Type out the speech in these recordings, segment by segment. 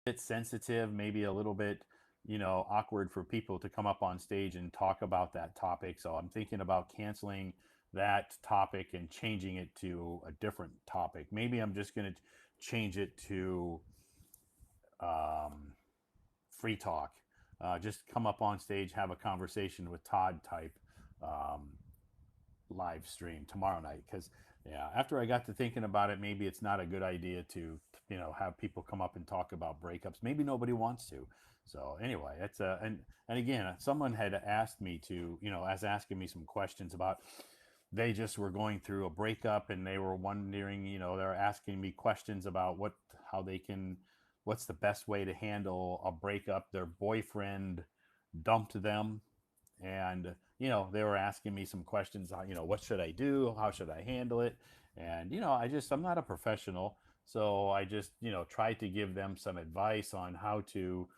bit sensitive, maybe a little bit, awkward for people to come up on stage and talk about that topic. So I'm thinking about canceling that topic and changing it to a different topic. Maybe I'm just going to change it to um, free talk. Just come up on stage, have a conversation with Todd type um, live stream tomorrow night. Because yeah, after I got to thinking about it, maybe it's not a good idea to have people come up and talk about breakups. Maybe nobody wants to. So anyway, it's and again, someone had asked me to as asking me some questions about they just were going through a breakup and they were wondering, they're asking me questions about how they can, what's the best way to handle a breakup. Their boyfriend dumped them, and they were asking me some questions on what should I do, how should I handle it. And I'm not a professional, so I just tried to give them some advice on how to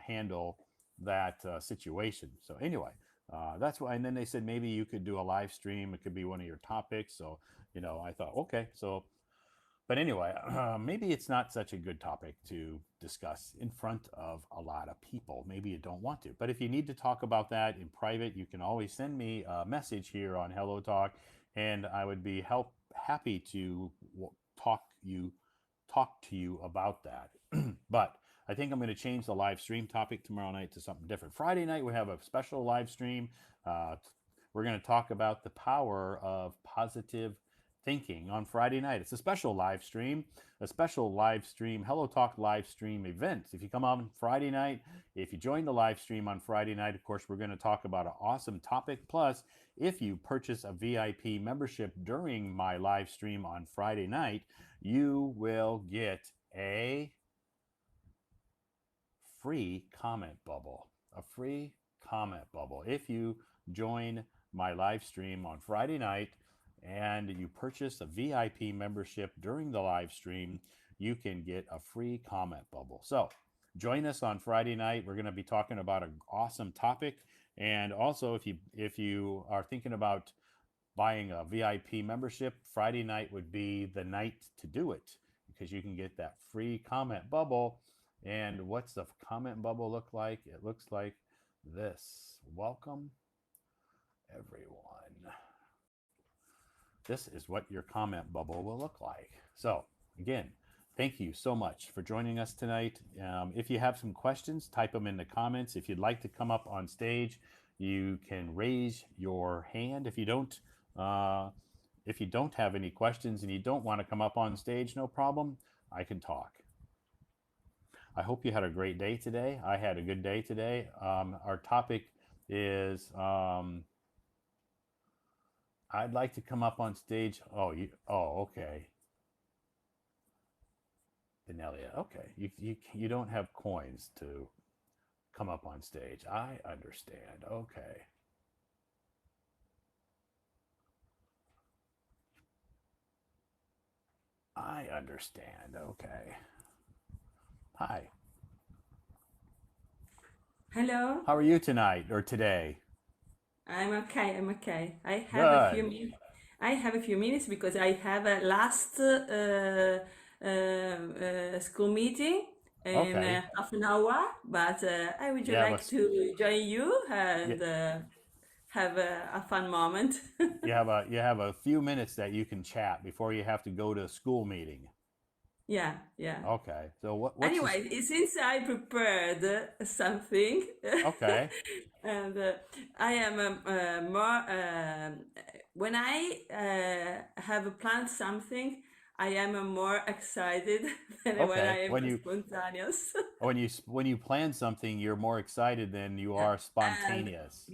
handle that situation. So anyway, that's why. And then they said maybe you could do a live stream, it could be one of your topics. So I thought, okay, so but anyway, maybe it's not such a good topic to discuss in front of a lot of people. Maybe you don't want to. But if you need to talk about that in private, you can always send me a message here on Hello Talk, and I would be happy to talk you talk to you about that. But I think I'm going to change the live stream topic tomorrow night to something different. Friday night we have a special live stream. We're going to talk about the power of positive thinking on Friday night. It's a special live stream, Hello Talk live stream event. If you come on Friday night, if you join the live stream on Friday night, of course, we're going to talk about an awesome topic. Plus, if you purchase a VIP membership during my live stream on Friday night, you will get a free comment bubble. A free comment bubble. If you join my live stream on Friday night and you purchase a VIP membership during the live stream, you can get a free comment bubble. So join us on Friday night. We're going to be talking about an awesome topic. And also, if you are thinking about buying a VIP membership, Friday night would be the night to do it, because you can get that free comment bubble. And what's the comment bubble look like? It looks like this. Welcome, everyone. This is what your comment bubble will look like. So again, thank you so much for joining us tonight. If you have some questions, type them in the comments. If you'd like to come up on stage, you can raise your hand. If you don't have any questions and you don't want to come up on stage, no problem. I can talk. I hope you had a great day today. I had a good day today. Our topic is I'd like to come up on stage. Okay. Benelia, okay. You don't have coins to come up on stage. I understand. Okay. I understand. Okay. Hi. Hello. How are you tonight or today? I'm okay. I'm okay. Good. I have a few minutes because I have a last school meeting in Okay. half an hour. But I would You have a like to join you you, and have a fun moment. you have a few minutes that you can chat before you have to go to a school meeting. Yeah, yeah. Okay. So what's this? Anyway, since I prepared something, Okay. and I am more when I have planned something, I am more excited than when Okay. I am spontaneous. When you plan something, you're more excited than you Yeah. are And spontaneous.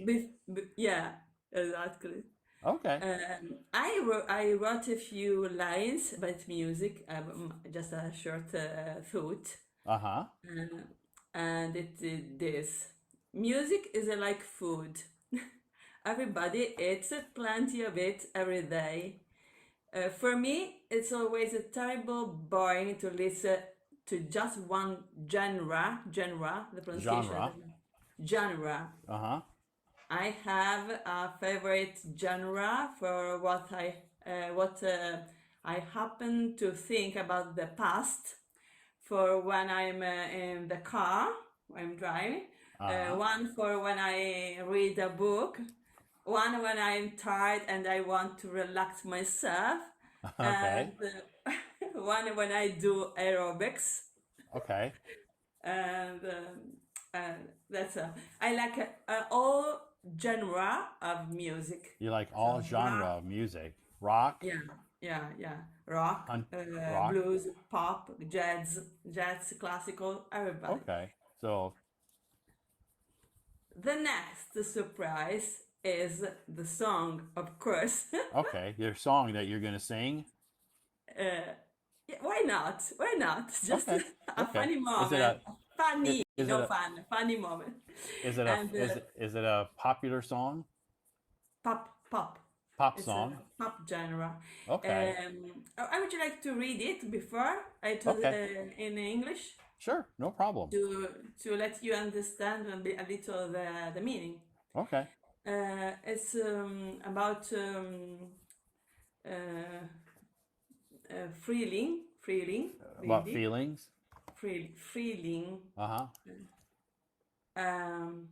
yeah, exactly. Okay. I wrote a few lines about music, just a short thought. Uh-huh. Uh, and it is this. Music is like food. Everybody eats plenty of it every day. For me, it's always a terrible boring to listen to just one genre, the pronunciation, Genre. genre. Uh-huh. I have a favorite genre for what I happen to think about the past. for when I'm in the car, I'm driving. Uh-huh. One for when I read a book. One when I'm tired and I want to relax myself. Okay. And one when I do aerobics. Okay. And that's I like all genre of music. You like So all genre rock, of music. Rock, yeah, yeah. Rock, hunt, rock. blues, pop, jazz, classical, everybody. Okay. So, The next surprise is the song, of course. okay, your song that you're going to sing. Yeah, why not? Why not? Just Okay. a Okay. funny Is it moment. a Funny, is it no a fun, funny moment. is it a And is it a popular song? pop. Pop It's a song? pop genre. Okay. I would you like to read it before I told Okay. in English Sure. No problem. to let you understand a little the meaning. Okay. It's about feeling, About really, feelings? feeling. Uh-huh. Um,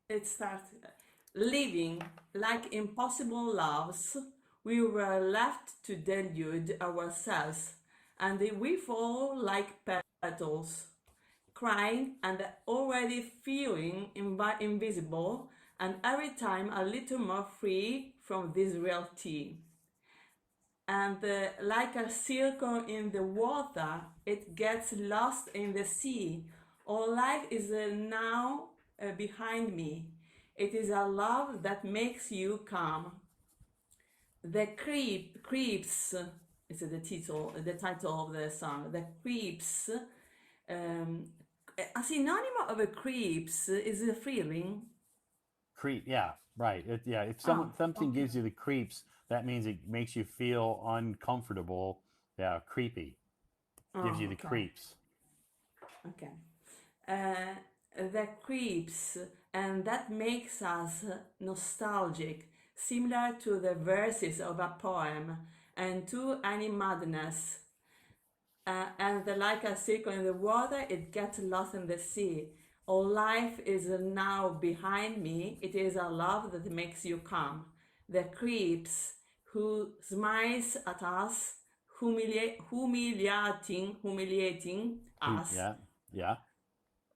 it starts living like impossible loves. We were left to delude ourselves, and we fall like petals, crying and already feeling invisible, and every time a little more free from this reality. And like a circle in the water, it gets lost in the sea. All life is now behind me. It is a love that makes you calm. The creeps is the title of the song. The creeps. Um, a synonym of a creeps is a feeling. Creep. Yeah, right. Yeah, if Oh, something okay. gives you the creeps, that means it makes you feel uncomfortable. Yeah, creepy. Gives you Oh, the okay. creeps. Okay. Uh, the creeps, and that makes us nostalgic, similar to the verses of a poem and to any madness. And like a circle in the water, it gets lost in the sea. All life is now behind me. It is a love that makes you calm. The creeps who smiles at us, humiliating us, Yeah. Yeah.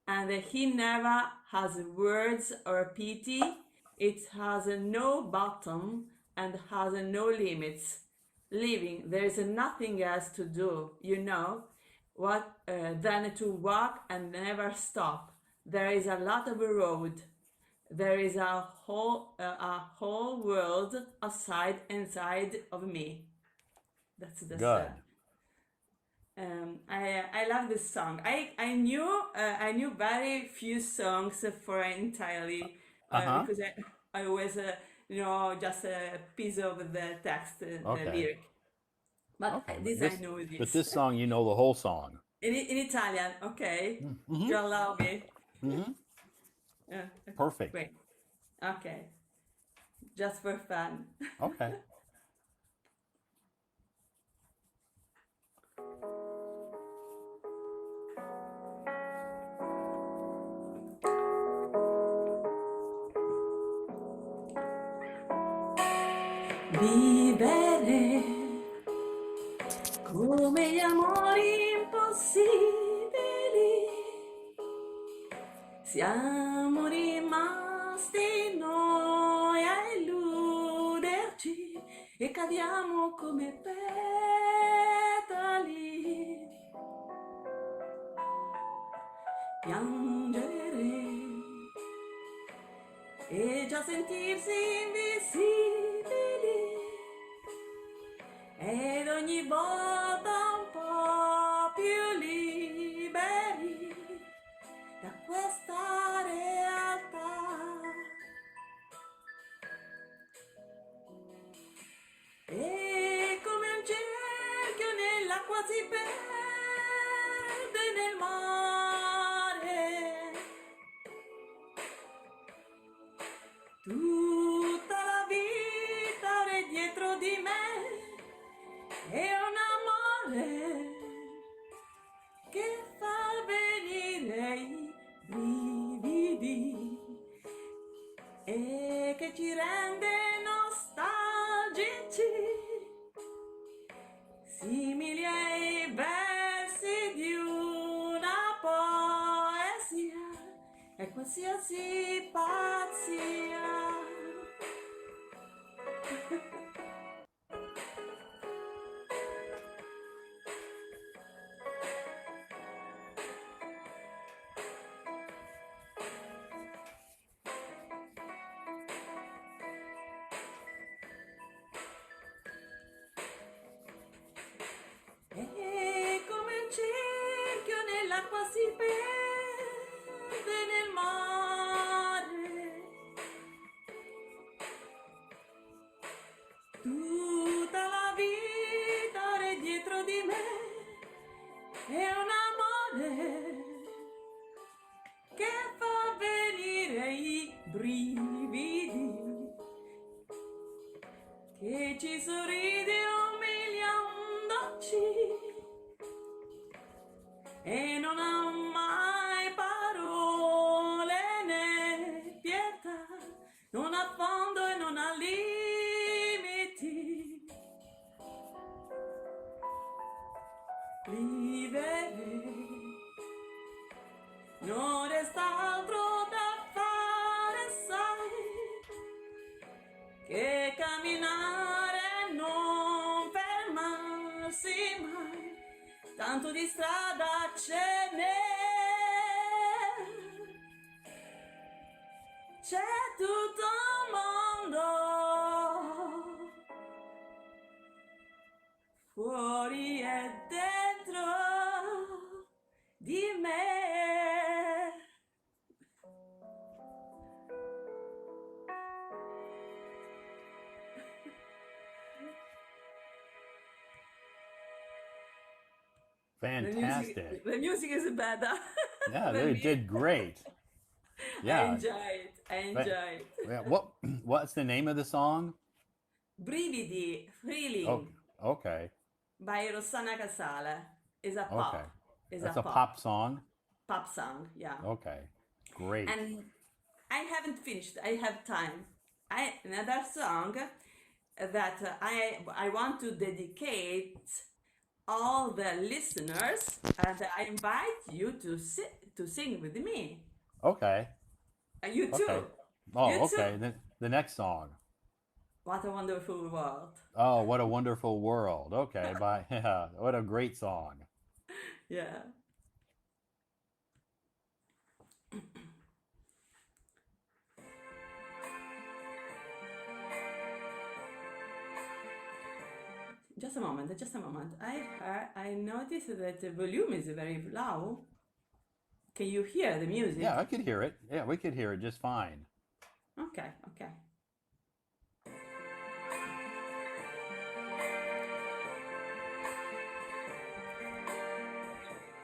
and he never has words or pity. It has no bottom and has no limits. Living, there is nothing else to do, what than to walk and never stop. There is a lot of a road. There is a whole world outside inside of me. That's the Good. I love this song. I knew very few songs for entirely Uh-huh. because I always just a piece of the text, the Okay. lyric. But Okay. this I know But this this song, you know the whole song. in Italian. Okay, Mm-hmm. you allow me. Mm-hmm. Uh, Perfect. Great. Okay, just for fun. Okay. Vivere come gli amori impossibili. Siamo rimasti noi a illuderci e cadiamo come petali. Piangere e già sentirsi invisibili. Ed ogni volta un po' più liberi da questa realtà. E come un cerchio nell'acqua si perde nel mare. Tutta la vita ora è dietro di me. E un amore che ci rende nostalgici, simili ai versi di una poesia e qualsiasi pazzia. E come un cerchio nell'acqua si perde nel mare, tutta la vita ora è dietro di me, è un amore che fa venire i brividi, che ci sorride umiliandoci e non ha mai parole né pietà, non ha fondo e non ha limiti. Vivere non resta altro da fare, sai, che camminare e non fermarsi mai, tanto di strada ce n'è, c'è tutto un mondo, fuori e dentro di me. Fantastic. The music is better. Yeah, than they me. did great. I Yeah. enjoy it. I enjoy it. Yeah, what's the name of the song? Brividi, Oh, Thrilling okay. by Rossana Casale is a Okay. pop. Is That's a a pop song. pop song, yeah. Okay. Great. And I haven't finished. I have time. Another song that I want to dedicate all the listeners, and I invite you to sing with me. Okay. And you too. Okay. Oh, You too. okay. The next song. What a wonderful world. Oh, what a wonderful world. Okay, bye. Yeah, what a great song. Yeah. Just a moment, just a moment. I noticed that the volume is very low. Can you hear the music? Yeah, I could hear it. Yeah, we could hear it just fine. Okay, okay.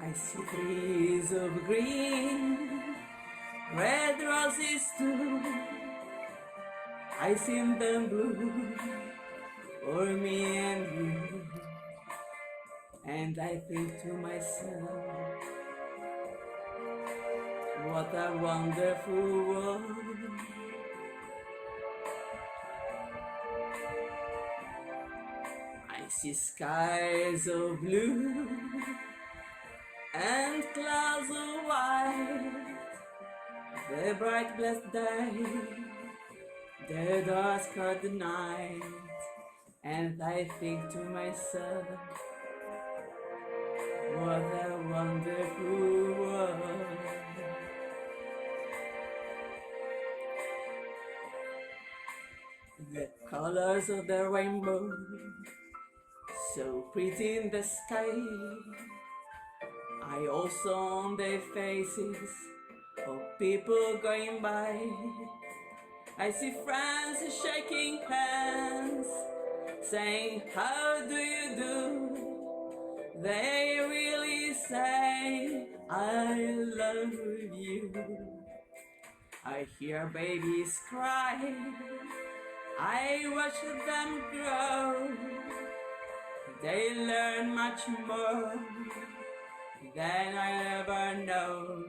I see trees of green, red roses too. I see them blue for me and you. And I think to myself, what a wonderful world. I see skies of blue and clouds of white, the bright blessed day, the dark scarred night, and I think to myself, what a wonderful world. The colors of the rainbow, so pretty in the sky, I also on the faces of people going by. I see friends shaking hands, saying, how do you do? They really say, I love you. I hear babies cry, I watch them grow. They learn much more than I ever know.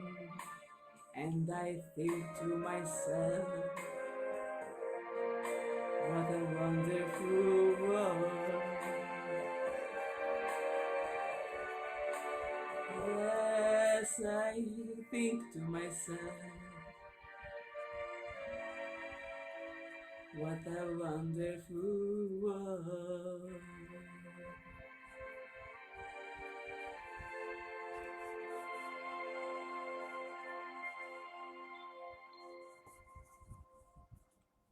And I think to myself, What a wonderful world. Yes, I think to myself, what a wonderful world.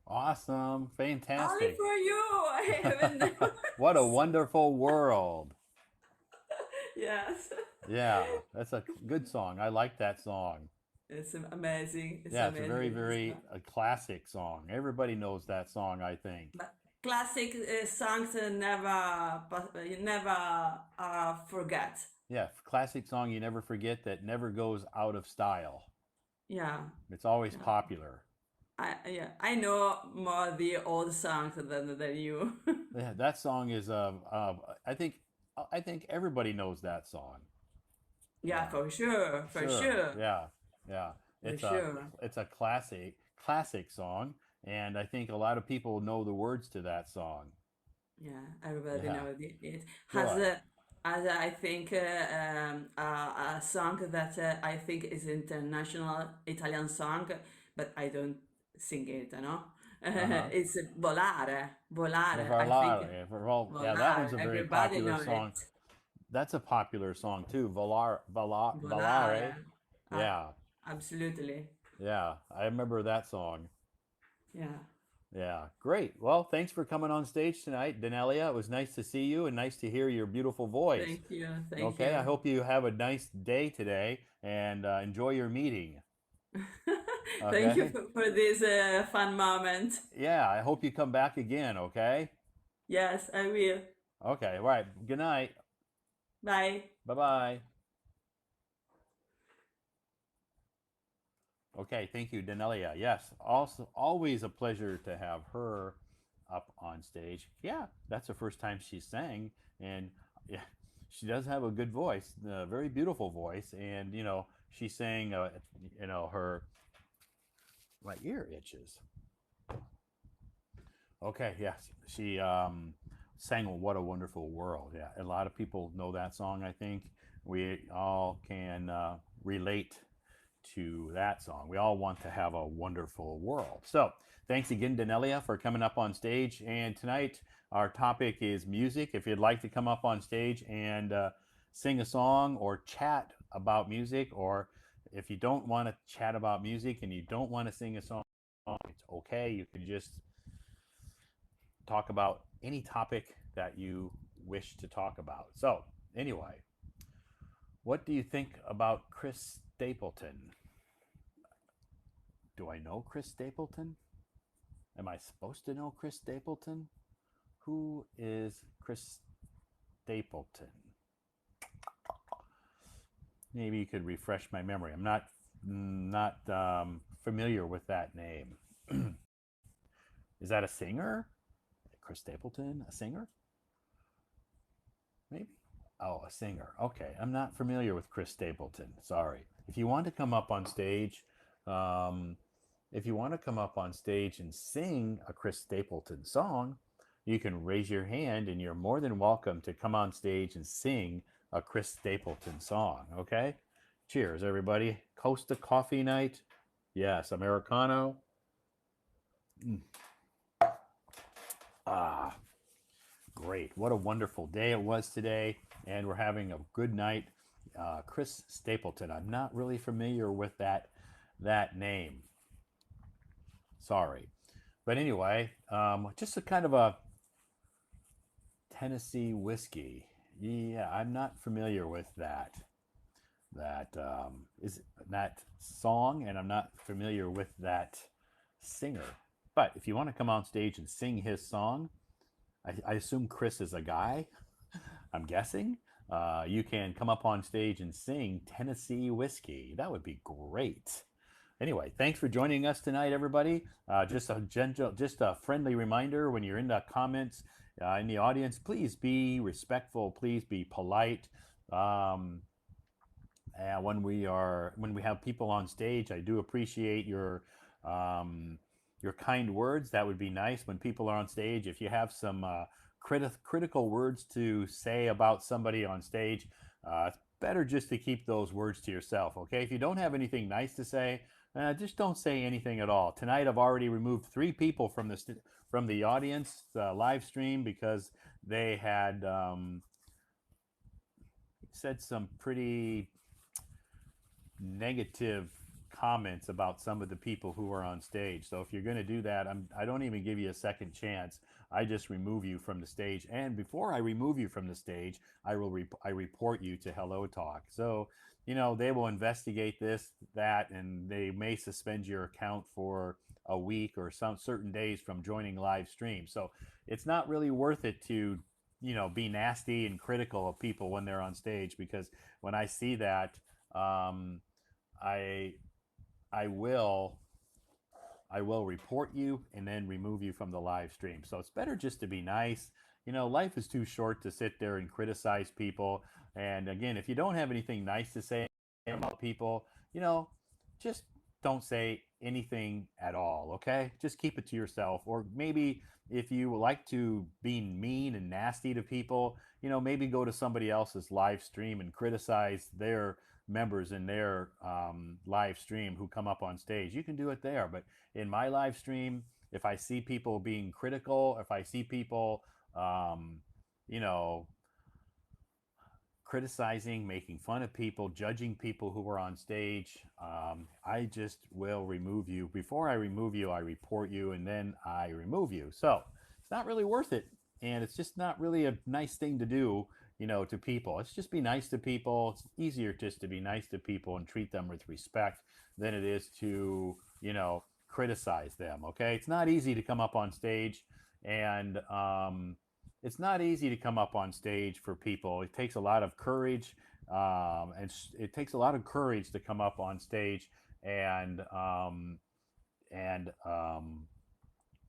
Awesome. Only Fantastic. for you. I haven't never. What a wonderful world. Yes. Yeah, that's a good song. I like that song. It's amazing. It's Yeah, it's a very, amazing. very a classic song. Everybody knows that song, I think. But classic songs never, you never forget. Yeah, classic song you never forget that never goes out of style. Yeah, It's always yeah. popular. I know more the old songs than you. Yeah, that song is I think everybody knows that song. Yeah, Yeah. for sure, for Sure. sure, Yeah. Yeah. for It's a sure. it's a classic song, and I think a lot of people know the words to that song. Yeah, everybody Yeah. knows it. Has Good. as I think a song that I think is international Italian song, but I don't sing it, you know. Uh-huh. It's Volare, Volare. I think Volare. Well, yeah, that one's Volare. a very Everybody popular know song. it. That's a popular song too. Volare. Volare. Uh, Yeah. Absolutely. Yeah. I remember that song. Yeah. Yeah. Great. Well, thanks for coming on stage tonight, Danelia. It was nice to see you and nice to hear your beautiful voice. Thank you. Thank Okay. I you. hope you have a nice day today and enjoy your meeting. Thank you Okay. for this fun moment. Yeah. I hope you come back again. Okay. Yes, I will. Okay. All right. Good night. Bye. Bye bye. Okay, thank you, Danelia. Yes, also always a pleasure to have her up on stage. Yeah, that's the first time she sang, and yeah, she does have a good voice, a very beautiful voice, and she sang. Her my ear itches. Okay, yes, she sang "What a Wonderful World." Yeah, a lot of people know that song. I think we all can relate to that song. We all want to have a wonderful world. So, thanks again, Danelia, for coming up on stage. And tonight, our topic is music. If you'd like to come up on stage and sing a song or chat about music, or if you don't want to chat about music and you don't want to sing a song, it's okay. You can just talk about any topic that you wish to talk about. So, anyway, what do you think about Chris Stapleton? Do I know Chris Stapleton? Am I supposed to know Chris Stapleton? Who is Chris Stapleton? Maybe you could refresh my memory. I'm not familiar with that name. Is that a singer? Chris Stapleton, a singer? Maybe. Oh, a singer. Okay, I'm not familiar with Chris Stapleton. Sorry. If you want to come up on stage, um, if you want to come up on stage and sing a Chris Stapleton song, you can raise your hand and you're more than welcome to come on stage and sing a Chris Stapleton song. Okay? Cheers, everybody. Costa Coffee Night. Yes, Americano. Mm. Ah, great. What a wonderful day it was today. And we're having a good night. Chris Stapleton. I'm not really familiar with that name. Sorry. But anyway, just a kind of a Tennessee whiskey. Yeah, I'm not familiar with is that song, and I'm not familiar with that singer. But if you want to come on stage and sing his song, I assume Chris is a guy. I'm guessing. You can come up on stage and sing Tennessee Whiskey. That would be great. Anyway, thanks for joining us tonight, everybody. Just a friendly reminder: when you're in the comments in the audience, please be respectful. Please be polite. When we have people on stage, I do appreciate your um, your kind words. That would be nice when people are on stage. If you have some critical words to say about somebody on stage, it's better just to keep those words to yourself. Okay, if you don't have anything nice to say, just don't say anything at all. Tonight, I've already removed 3 people from the audience live stream because they had said some pretty negative comments about some of the people who are on stage. So if you're going to do that, I don't even give you a second chance. I just remove you from the stage. And before I remove you from the stage, I report you to Hello Talk. So, they will investigate this, that, and they may suspend your account for a week or some certain days from joining live stream. So it's not really worth it to, be nasty and critical of people when they're on stage, because when I see that, um, I I will I will report you and then remove you from the live stream. So it's better just to be nice. Life is too short to sit there and criticize people. And again, if you don't have anything nice to say about people, just don't say anything at all, okay? Just keep it to yourself. Or maybe if you like to be mean and nasty to people, maybe go to somebody else's live stream and criticize their members in their live stream who come up on stage. You can do it there. But in my live stream, if I see people being critical, if I see people, um, you know, criticizing, making fun of people, judging people who are on stage, I just will remove you. Before I remove you, I report you and then I remove you. So it's not really worth it. And it's just not really a nice thing to do, to people. It's just be nice to people. It's easier just to be nice to people and treat them with respect than it is to, criticize them. Okay. It's not easy to come up on stage and, it's not easy to come up on stage for people. It takes a lot of courage, it takes a lot of courage to come up on stage and and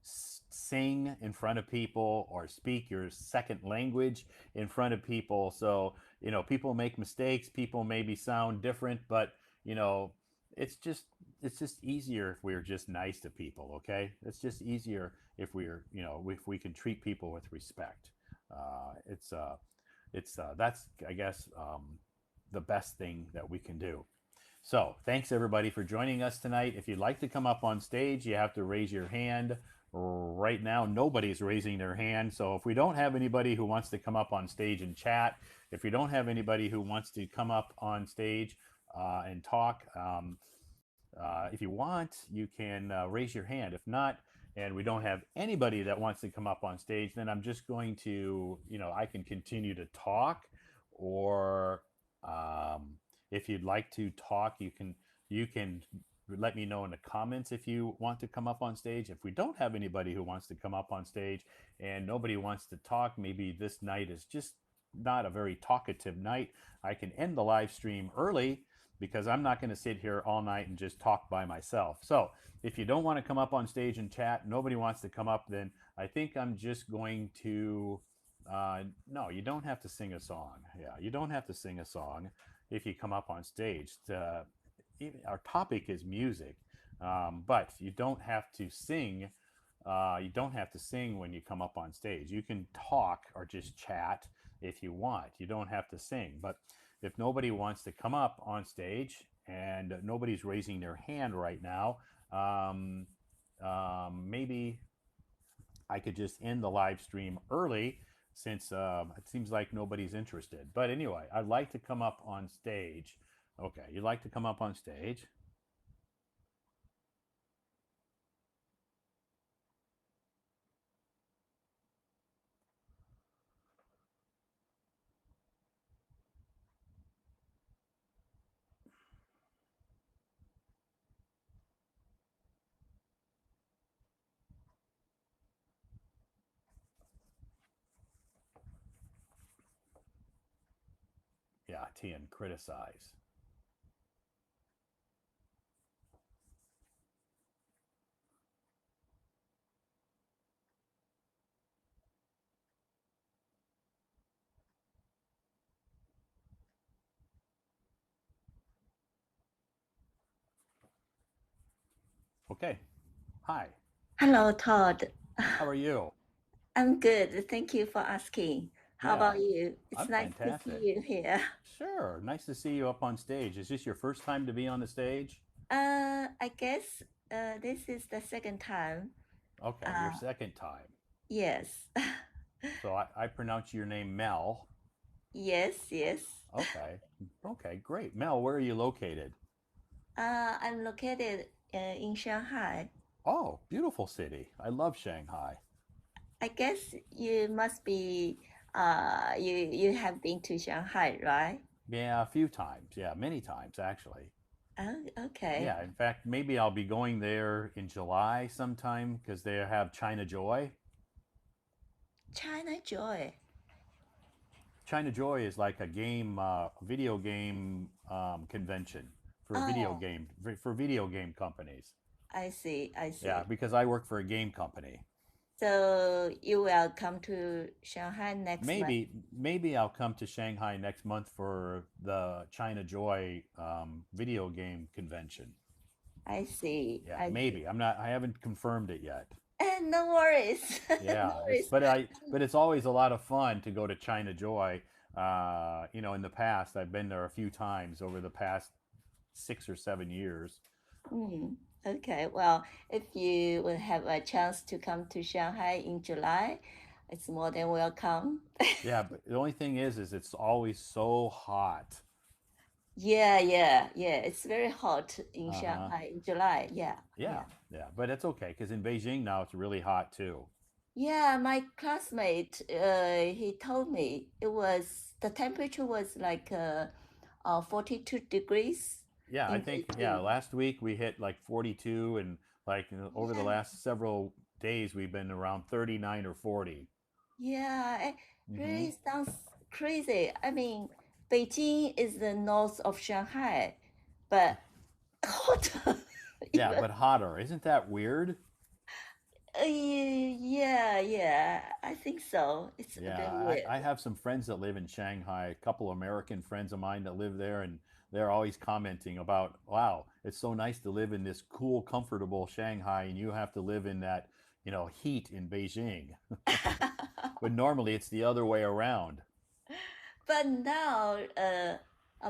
sing in front of people or speak your second language in front of people. So people make mistakes. People maybe sound different, but you know, it's just it's just easier if we're just nice to people. Okay, it's just easier if if we can treat people with respect. It's that's I guess the best thing that we can do. So thanks everybody for joining us tonight. If you'd like to come up on stage, you have to raise your hand. Right now, nobody's raising their hand. So if we don't have anybody who wants to come up on stage and chat, if we don't have anybody who wants to come up on stage and talk, if you want, you can raise your hand. If not, and we don't have anybody that wants to come up on stage, then I'm just going to, I can continue to talk, or if you'd like to talk, you can let me know in the comments if you want to come up on stage. If we don't have anybody who wants to come up on stage and nobody wants to talk, maybe this night is just not a very talkative night, I can end the live stream early because I'm not going to sit here all night and just talk by myself. So if you don't want to come up on stage and chat, nobody wants to come up, then I think I'm just going to, no, you don't have to sing a song. Yeah, you don't have to sing a song if you come up on stage. Our topic is music, but you don't have to sing. You don't have to sing when you come up on stage. You can talk or just chat if you want. You don't have to sing. But if nobody wants to come up on stage and nobody's raising their hand right now, maybe I could just end the live stream early since it seems like nobody's interested. But anyway, I'd like to come up on stage. Okay, you'd like to come up on stage? Yeah, Tian, criticize. Okay, hi. Hello, Todd. How are you? I'm good. Thank you for asking. How Yeah, about you? It's I'm nice to see fantastic. you here. Sure, nice to see you up on stage. Is this your first time to be on the stage? I guess this is the second time. Okay, your Uh, second time. yes. So I pronounce your name Mel. Yes, yes. Okay, okay, great. Mel, where are you located? I'm located in Shanghai. Oh, beautiful city. I love Shanghai. I guess you must be you have been to Shanghai, right? Yeah, a few times. Yeah, many times actually. Oh, okay. Yeah, in fact, maybe I'll be going there in July sometime because they have China Joy. China Joy. China Joy is like a video game convention Oh, for video game companies. I see. I Yeah, see. because I work for a game company. So you will come to Shanghai next month. Maybe I'll come to Shanghai next month for the China Joy video game convention. I see. Yeah, I see. maybe. I'm not. I haven't confirmed it yet. And no worries. No Yeah, worries. but it's always a lot of fun to go to China Joy. In the past, I've been there a few times over the past 6 or 7 years. Mm, okay. Well, if you will have a chance to come to Shanghai in July, it's more than welcome. Yeah, but the only thing is it's always so hot. Yeah, yeah, yeah. It's very hot in Uh huh. Shanghai in July. Yeah, Yeah, yeah. yeah, but it's okay because in Beijing now it's really hot too. Yeah, my classmate, he told me the temperature was like 42 degrees Yeah, I in think yeah. Beijing. Last week we hit like 42, and over the Yeah, last several days we've been around 39 or 40. yeah, it Hmm. really sounds crazy. I mean, Beijing is the north of Shanghai, but hotter Yeah, even. but hotter. Isn't that weird? Yeah, yeah, I think so. It's a Yeah, bit weird. I have some friends that live in Shanghai, a couple American friends of mine that live there, and they're always commenting about, wow, it's so nice to live in this cool, comfortable Shanghai, and you have to live in that, heat in Beijing. But normally it's the other way around. But now,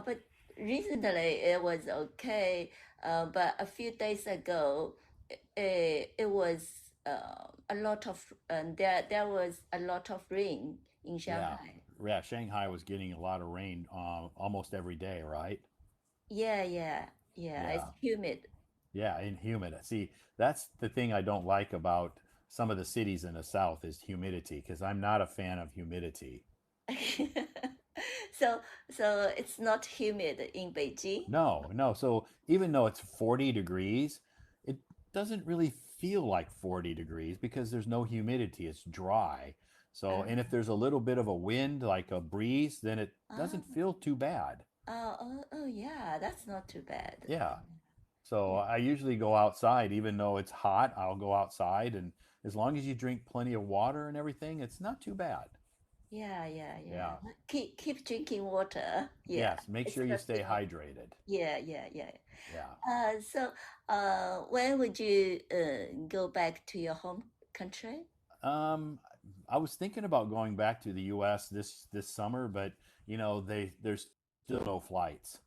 but recently it was okay. But a few days ago, it was a lot of there was a lot of rain in Yeah, Shanghai. yeah. Shanghai was getting a lot of rain almost every day, right? Yeah, yeah, yeah. It's Yeah, humid. yeah, and humid. See, that's the thing I don't like about some of the cities in the south is humidity, because I'm not a fan of humidity. So so it's not humid in Beijing. No, no. So even though it's 40 degrees, it doesn't really feel like 40 degrees because there's no humidity. It's dry. So, Uh, and if there's a little bit of a wind, like a breeze, then it doesn't oh, feel too bad. oh, yeah. That's not too bad. Yeah. So Yeah. I usually go outside, even though it's hot, I'll go outside. And as long as you drink plenty of water and everything, it's not too bad. Yeah, yeah, yeah. Yeah. Keep drinking water. Yeah, Yes. Make sure you stay especially. hydrated. Yeah, yeah, yeah. Yeah. So, when would you go back to your home country? Um, I was thinking about going back to the U.S. this summer, but there's still no flights.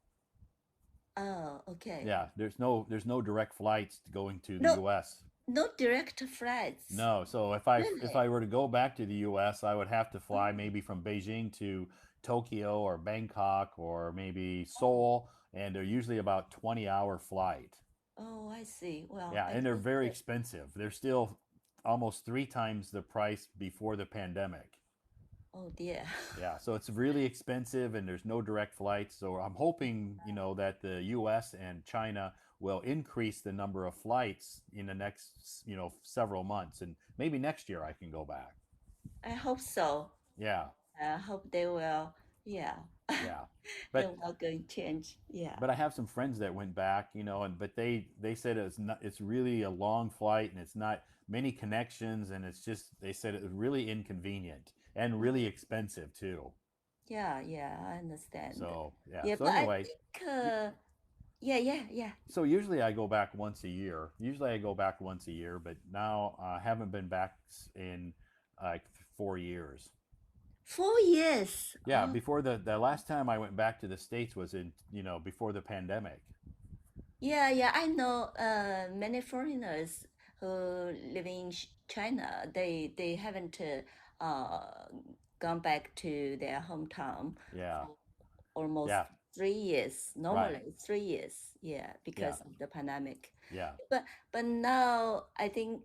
Oh, okay. Yeah, there's no direct flights going to the No, U.S. no direct flights. No, so if I Really? were to go back to the U.S., I would have to Oh, fly maybe from Beijing to Tokyo or Bangkok or maybe oh, Seoul, and they're usually about 20-hour flight. oh, I see. Well, Yeah, I and they're guess very expensive. They're still almost 3 times the price before the pandemic. oh dear. Yeah, so it's really expensive and there's no direct flights. So I'm hoping, that the US and China will increase the number of flights in the next, several months, and maybe next year I can go back. I hope so. Yeah, I hope they will. Yeah, yeah. they But will going to change. Yeah. but I have some friends that went back, and but they said it's really a long flight and it's not many connections and it's just they said it was really inconvenient and really expensive too. Yeah, yeah, I understand. So, yeah. Yeah, So but I anyway, think y- Yeah, yeah, yeah. So usually I go back once a year. Usually I go back once a year, but now I haven't been back in like 4 years. 4 years. Yeah, Oh, before the last time I went back to the States was in, before the pandemic. yeah, yeah. I know many foreigners who live in China. They haven't uh, gone back to their hometown Yeah. for almost Yeah. 3 years. Right. Normally 3 years. Yeah, Yeah. because of the pandemic. Yeah. But now I think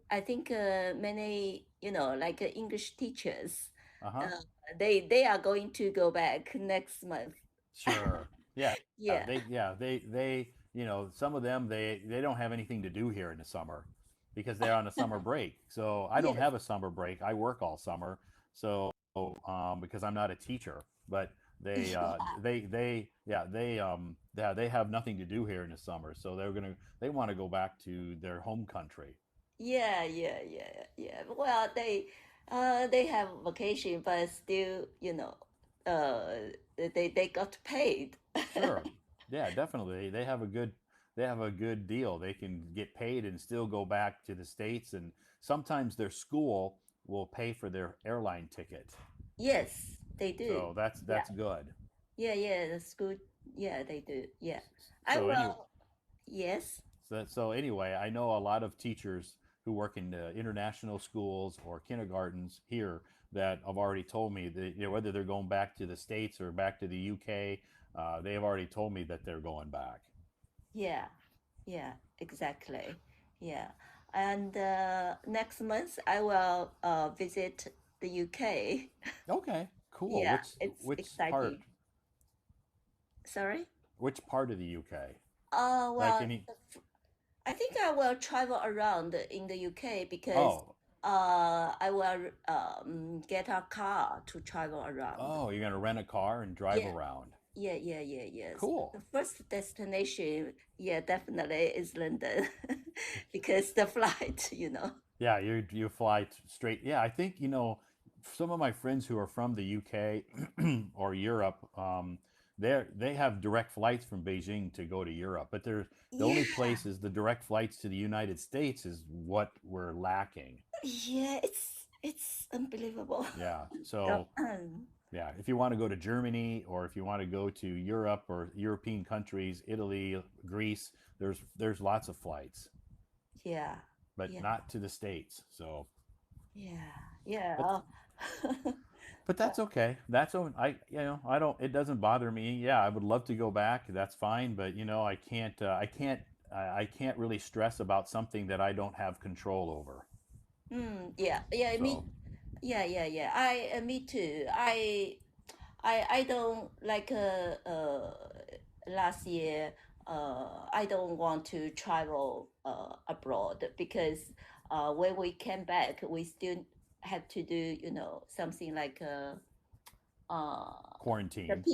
many like English teachers, Uh-huh. uh, they are going to go back next month. Sure. Yeah. Yeah. Some of them they don't have anything to do here in the summer because they're on a summer break. So I don't Yes. have a summer break. I work all summer. So because I'm not a teacher, but they have nothing to do here in the summer. So they want to go back to their home country. Yeah, yeah, yeah, yeah. Well, they have vacation, but still, they got paid. Sure. Yeah, definitely. They have a good deal. They can get paid and still go back to the States, and sometimes their school will pay for their airline ticket. Yes, they do. So that's Yeah, that's good. yeah, yeah. That's good. Yeah, they do. Yeah, I So anyway, will. Yes. so anyway, I know a lot of teachers who work in international schools or kindergartens here that have already told me that whether they're going back to the States or back to the UK, they have already told me that they're going back. Yeah, yeah, exactly. Yeah. And next month I will visit the UK. Okay, cool. Yeah, Which it's which part? exciting. Sorry? Which part of the UK? Like Well, any? I think I will travel around in the UK because Oh, I will get a car to travel around. oh, you're gonna rent a car and drive Yeah, around. yeah, yeah, yeah, yes. The Cool. first destination, yeah, definitely is London because the flight. Yeah, you fly straight. Yeah, I think some of my friends who are from the UK or Europe, they have direct flights from Beijing to go to Europe, but the only Yeah, places the direct flights to the United States is what we're lacking. yeah, it's unbelievable. Yeah, Yeah. so yeah, if you want to go to Germany or if you want to go to Europe or European countries, Italy, Greece, there's lots of flights, Yeah, but yeah, not to the States. So, yeah, but yeah. but that's okay. I don't, it doesn't bother me. Yeah, I would love to go back. That's fine, but I can't really stress about something that I don't have control over. Yeah, yeah, So, yeah, yeah, yeah. Me too. I don't like last year. I don't want to travel abroad because when we came back, we still had to do something like the quarantine.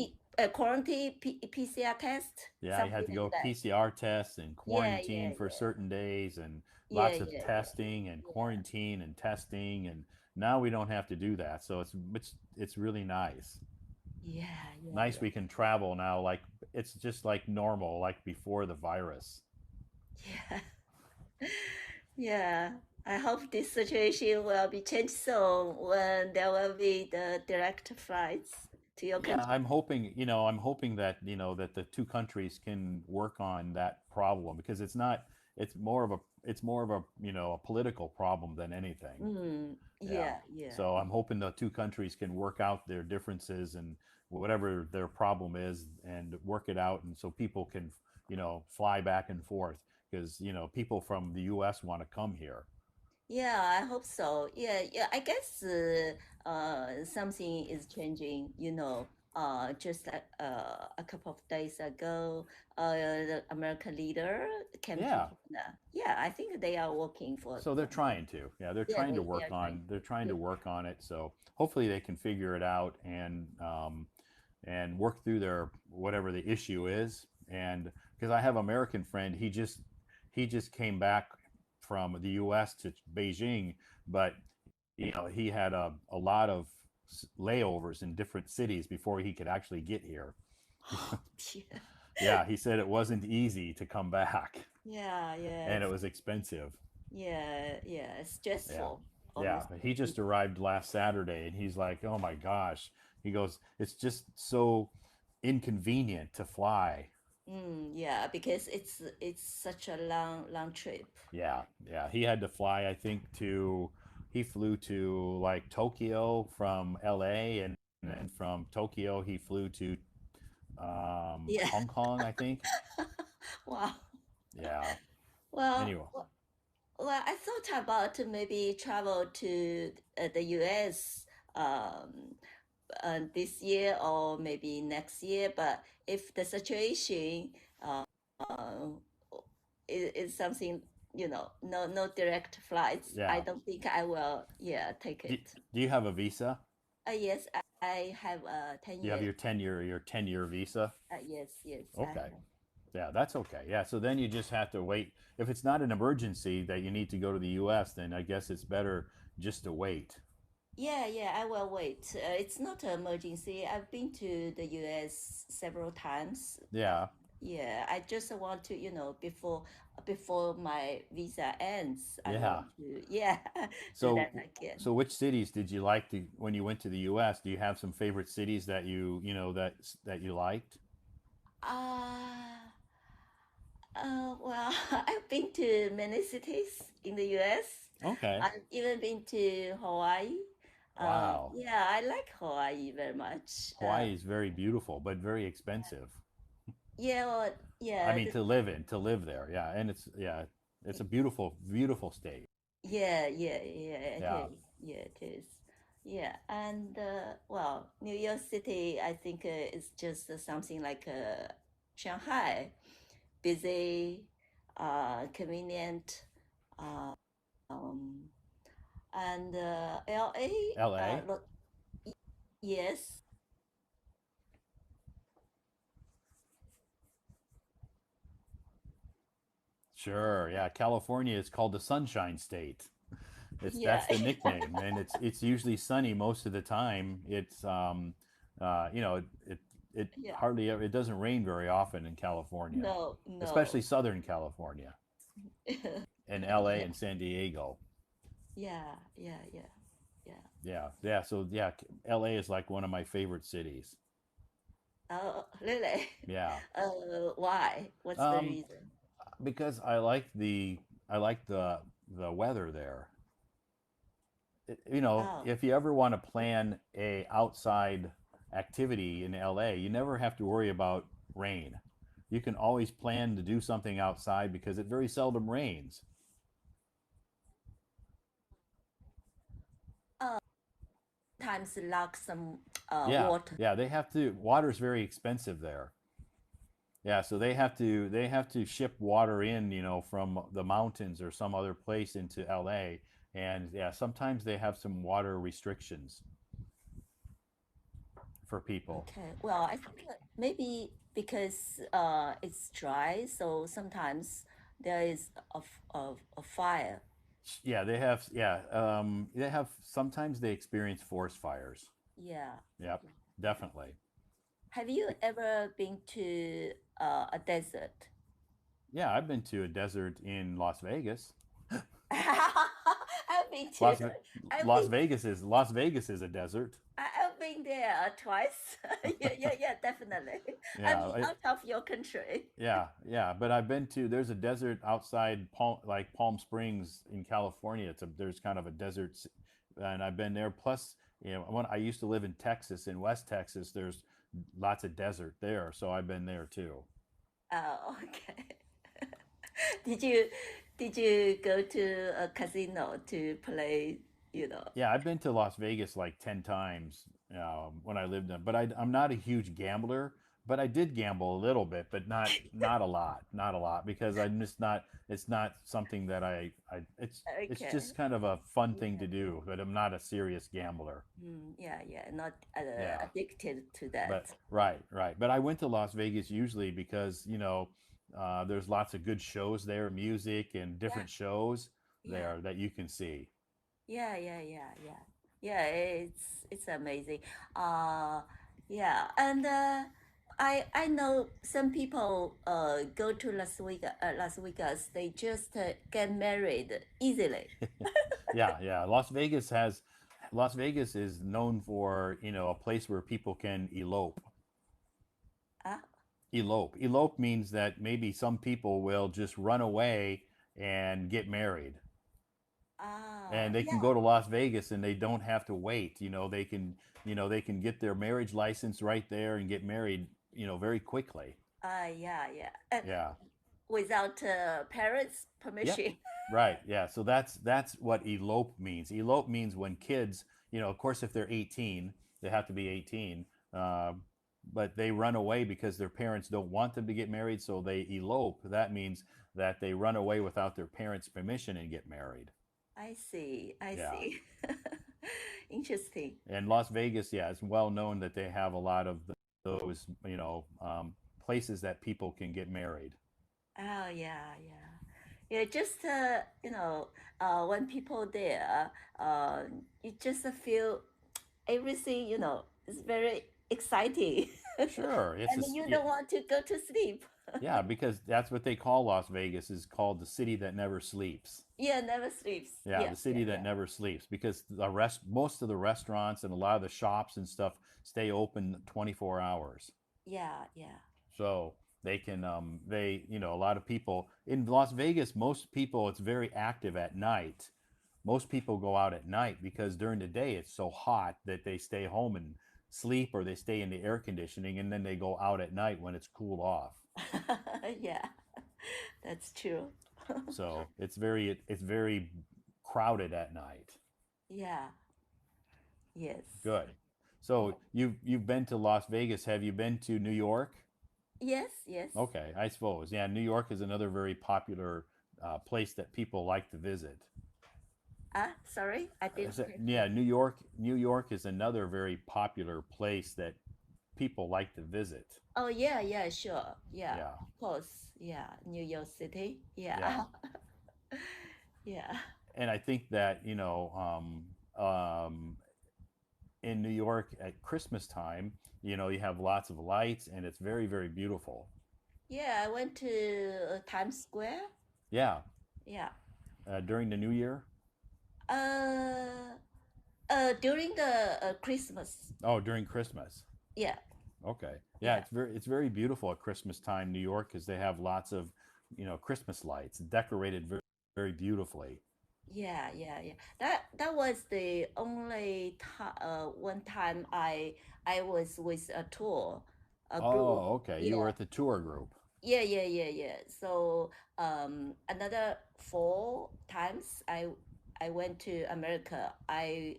quarantine PCR test, Yeah, you something had to like go that. PCR tests and Yeah, yeah, quarantine for yeah, certain days and yeah, lots of yeah, yeah, testing and yeah, quarantine and testing, and now we don't have to do that. So it's really nice. yeah, yeah, Nice yeah, we can travel now, like it's just like normal, like before the virus. yeah. Yeah, I hope this situation will be changed soon when there will be the direct flights to your Yeah, country. I'm hoping that the two countries can work on that problem because it's more of a political problem than anything. Yeah. Yeah, yeah, So I'm hoping the two countries can work out their differences and whatever their problem is and work it out, and so people can fly back and forth because people from the US want to come here. yeah. I hope so. Yeah, yeah. I guess something is changing. Just a couple of days ago, the American leader came to Yeah. China. Yeah, I think they are working for. So they're trying to. Yeah, they're Yeah, trying to they work are trying. on they're trying Yeah, to work on it. So hopefully they can figure it out and work through their whatever the issue is. And because I have an American friend, he just came back from the US to Beijing, but he had a lot of layovers in different cities before he could actually get here. yeah. Yeah, he said it wasn't easy to come back Yeah, and it yes. was expensive. Yeah, yeah. Yeah. Stressful, Yeah. honestly. He just arrived last Saturday and he's like, oh my gosh. He goes, it's just so inconvenient to fly. Yeah, because it's such a long trip. Yeah. Yeah. He had to fly, I think, he flew to like Tokyo from LA and from Tokyo, he flew to Yeah. Hong Kong, I think. Wow. Yeah. Well, Anyway. I thought about to maybe travel to the US um, this year or maybe next year, but if the situation uh, is something, no direct flights, I Yeah. don't think I will, yeah, take Do, it. do you have a visa? Yes, I have a 10 You have year. your 10-year visa? Yes, yes, I Okay. have. Yeah, that's okay. Yeah, so then you just have to wait. If it's not an emergency that you need to go to the US, then I guess it's better just to wait. Yeah, yeah, I will wait. It's not an emergency. I've been to the US several times. Yeah. Yeah, I just want to, before my visa ends, I Yeah. want to, yeah, do So that again. so which cities did you like to when you went to the US? Do you have some favorite cities that that you liked? Uh, well, I've been to many cities in the US. Okay. I've even been to Hawaii. Wow. Yeah, I like Hawaii very much. Hawaii is very beautiful, but very expensive. Yeah, well, I yeah, mean to live there. Yeah, and it's a beautiful beautiful state. yeah, yeah, yeah, it Yeah. is. Yeah, it is. Yeah, and well, New York City, I think is just something like Shanghai, busy, convenient, um, and LA, LA? yes. Sure. Yeah, California is called the Sunshine State. It's Yeah, that's the nickname, and it's usually sunny most of the time. It yeah. hardly ever it doesn't rain very often in California, No, especially no. Southern California and LA Yeah, and San Diego. yeah, yeah, yeah, yeah. Yeah, yeah. So yeah, LA is like one of my favorite cities. Oh, really? Yeah, Why? What's the um, reason? because I like the weather there. Oh, If you ever want to plan a outside activity in LA, you never have to worry about rain. You can always plan to do something outside because it very seldom rains. oh, times lack some Yeah, water. yeah, they have to. Water's very expensive there. Yeah, so they have to ship water in, from the mountains or some other place into LA, and yeah, sometimes they have some water restrictions for people. Okay. Well, I think maybe because it's dry, so sometimes there is a fire. Yeah, they have sometimes they experience forest fires. Yeah. Yep, definitely. Have you ever been to a desert? Yeah, I've been to a desert in Las Vegas. I've been to Las Ve- I've been Las Vegas is a desert. I've been there twice. Yeah, yeah, yeah, definitely. I Yeah, mean, out of your country. yeah, yeah. But I've been to there's a desert outside Palm Springs in California. There's kind of a desert, and I've been there. Plus, when I used to live in Texas, in West Texas, there's lots of desert there, so I've been there too. Oh, okay. Did you did you go to a casino to play, you know? Yeah, I've been to Las Vegas like 10 times when I lived in. But I'm not a huge gambler. But I did gamble a little bit, but not a lot, not a lot, because I'm just not. It's not something that it's Okay. just kind of a fun thing Yeah. to do. But I'm not a serious gambler. Yeah, yeah, not Yeah, addicted to but that. right, right. But I went to Las Vegas usually because there's lots of good shows there, music and Yeah, different shows yeah. there that you can see. Yeah, yeah, yeah, yeah. Yeah, it's amazing. Uh yeah, and I know some people go to Las Vegas. They just get married easily. Yeah. Las Vegas is known for, a place where people can elope. Ah, Elope means that maybe some people will just run away and get married. And they can yeah. go to Las Vegas and they don't have to wait. They can get their marriage license right there and get married, very quickly. Yeah. Yeah. Without parents' Yep. permission. Right. Yeah. So that's what elope means. Elope means when kids, of course, if they're 18, they have to be 18. Uh, but they run away because their parents don't want them to get married, so they elope. That means that they run away without their parents' permission and get married. I see. I Yeah. see. Interesting. And Las Vegas, yeah, it's well known that they have a lot of those, places that people can get married. Oh yeah. Yeah, just when people there, you just feel everything, is very exciting. Sure, And you don't want to go to sleep. yeah, because that's what they call Las Vegas, is called the city that never sleeps. Yeah, never sleeps. Yeah, the city that never sleeps, because most of the restaurants and a lot of the shops and stuff stay open 24 hours. Yeah. So they can a lot of people in Las Vegas, most people, it's very active at night. Most people go out at night because during the day it's so hot that they stay home and sleep, or they stay in the air conditioning, and then they go out at night when it's cooled off. Yeah, that's true. So it's very crowded at night. Yeah, yes. Good. So you've been to Las Vegas. Have you been to New York? Yes. Okay, I suppose. Yeah, New York is another very popular place that people like to visit. Sorry, I didn't Yeah, hear. New York is another very popular place that people like to visit. Oh, yeah, sure. Yeah, Yeah, of course. Yeah, New York City. yeah. Yeah. Yeah. And I think that, in New York at Christmas time, you have lots of lights and it's very, very beautiful. Yeah, I went to Times Square. Yeah, Yeah. during the New Year. Uh, during the Christmas. Oh, during Christmas. Yeah, Okay. Yeah, yeah, it's very beautiful at Christmas time, New York, because they have lots of, Christmas lights decorated very, very beautifully. yeah. That was the only one time I was with a tour, a group. Oh, okay. You were Yeah, at the tour group. yeah. So another four times I went to America. I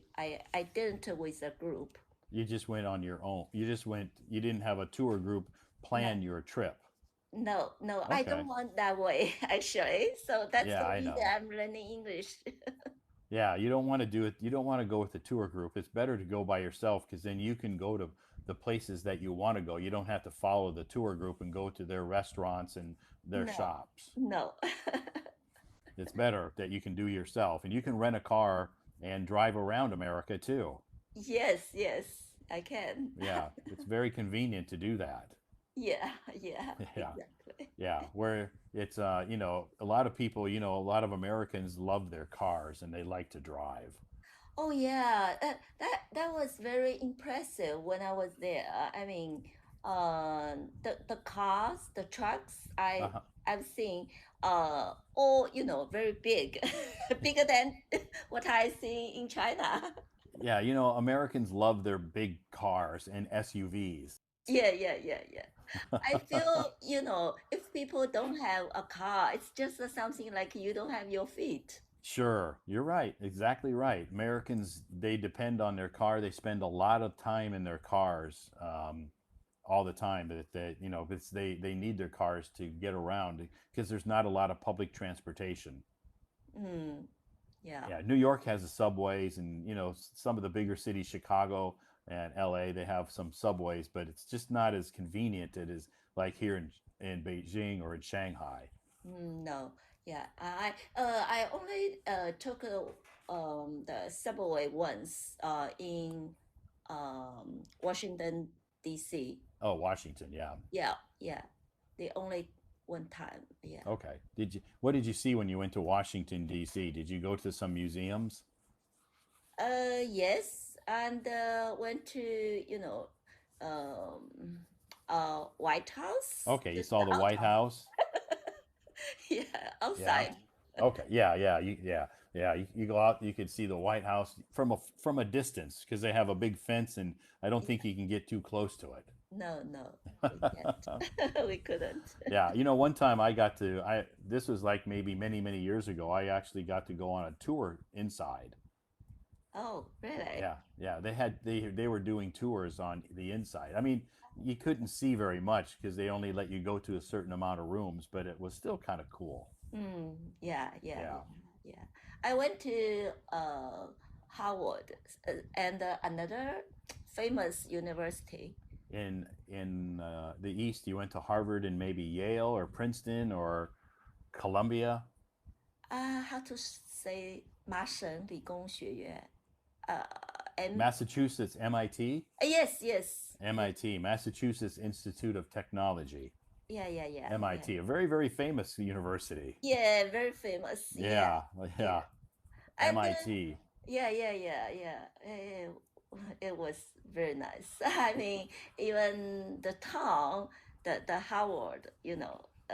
didn't with a group. You just went on your own. You didn't have a tour group No, plan your trip. no. I Okay. don't want that way actually. So that's Yeah, the I reason know. I'm learning English. Yeah, you don't want to do it. You don't want to go with the tour group. It's better to go by yourself, because then you can go to the places that you want to go. You don't have to follow the tour group and go to their restaurants and their No, shops. no. It's better that you can do yourself, and you can rent a car and drive around America too. Yes, I can. Yeah, it's very convenient to do that. Yeah, Yeah. exactly. Yeah, where it's a lot of people, a lot of Americans love their cars and they like to drive. Oh yeah, that was very impressive when I was there. I mean, the cars, the trucks Uh-huh. I've seen, all very big, bigger than what I see in China. Yeah, Americans love their big cars and SUVs. Yeah. I feel, if people don't have a car, it's just something like you don't have your feet. Sure, you're right, exactly right. Americans, they depend on their car. They spend a lot of time in their cars, all the time. But because they need their cars to get around, because there's not a lot of public transportation. Mm, yeah. Yeah, New York has the subways, and some of the bigger cities, Chicago and LA, they have some subways, but it's just not as convenient. It is like here in Beijing or in Shanghai. No, yeah. I only took the subway once in Washington D.C. Oh, Washington. Yeah. Yeah, yeah. The only one time. Yeah. Okay. What did you see when you went to Washington D.C.? Did you go to some museums? Yes, and went to, um, White House, Okay, you just saw the out White of, House. yeah, Yeah. outside. Okay. Yeah. Yeah. You go out. You could see the White House from a distance because they have a big fence, and I don't think you can get too close to No, no, we it. can't. We couldn't. Yeah. One time I got to. I This was like maybe many years ago. I actually got to go on a tour inside. Oh, really? Yeah. Yeah. They were doing tours on the inside. I mean, you couldn't see very much because they only let you go to a certain amount of rooms, but it was still kind of cool. Yeah, yeah, Yeah. yeah, yeah. I went to Harvard and another famous university. In the East, you went to Harvard and maybe Yale or Princeton or Columbia, How to say 麻省理工学院? Uh, and Massachusetts, MIT, yes, yes, yeah, MIT, Massachusetts Institute of Technology, yeah, yeah, yeah, yeah. MIT, a very famous university. Yeah, very famous. Yeah, Yeah, yeah. yeah, And MIT. yeah, yeah, yeah, yeah. It was very nice. I mean, even the town, the Howard,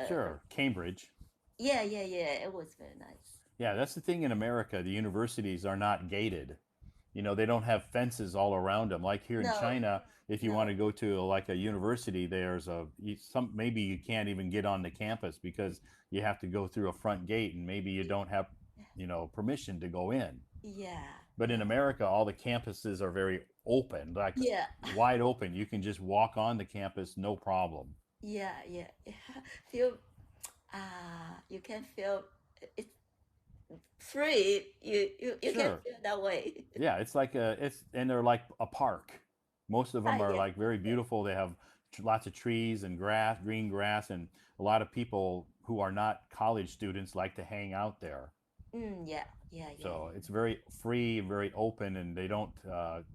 Sure, Cambridge. yeah, yeah, yeah. It was very nice. Yeah, that's the thing in America. The universities are not gated. They don't have fences all around them. Like here in No, China, if you want no. to go to like a university, there's some maybe you can't even get on the campus because you have to go through a front gate, and maybe you don't have permission to go in. Yeah, But in yeah, America, all the campuses are very open, like yeah, wide open. You can just walk on the campus, no problem. yeah, yeah. Yeah. Feel you can feel it free. You can Sure. feel that way. Yeah, and they're like a park. Most of them are Yes, like very yes. beautiful. They have lots of trees and grass, green grass, and a lot of people who are not college students like to hang out there. Yeah, yeah, yeah, So it's very free, very open, and they don't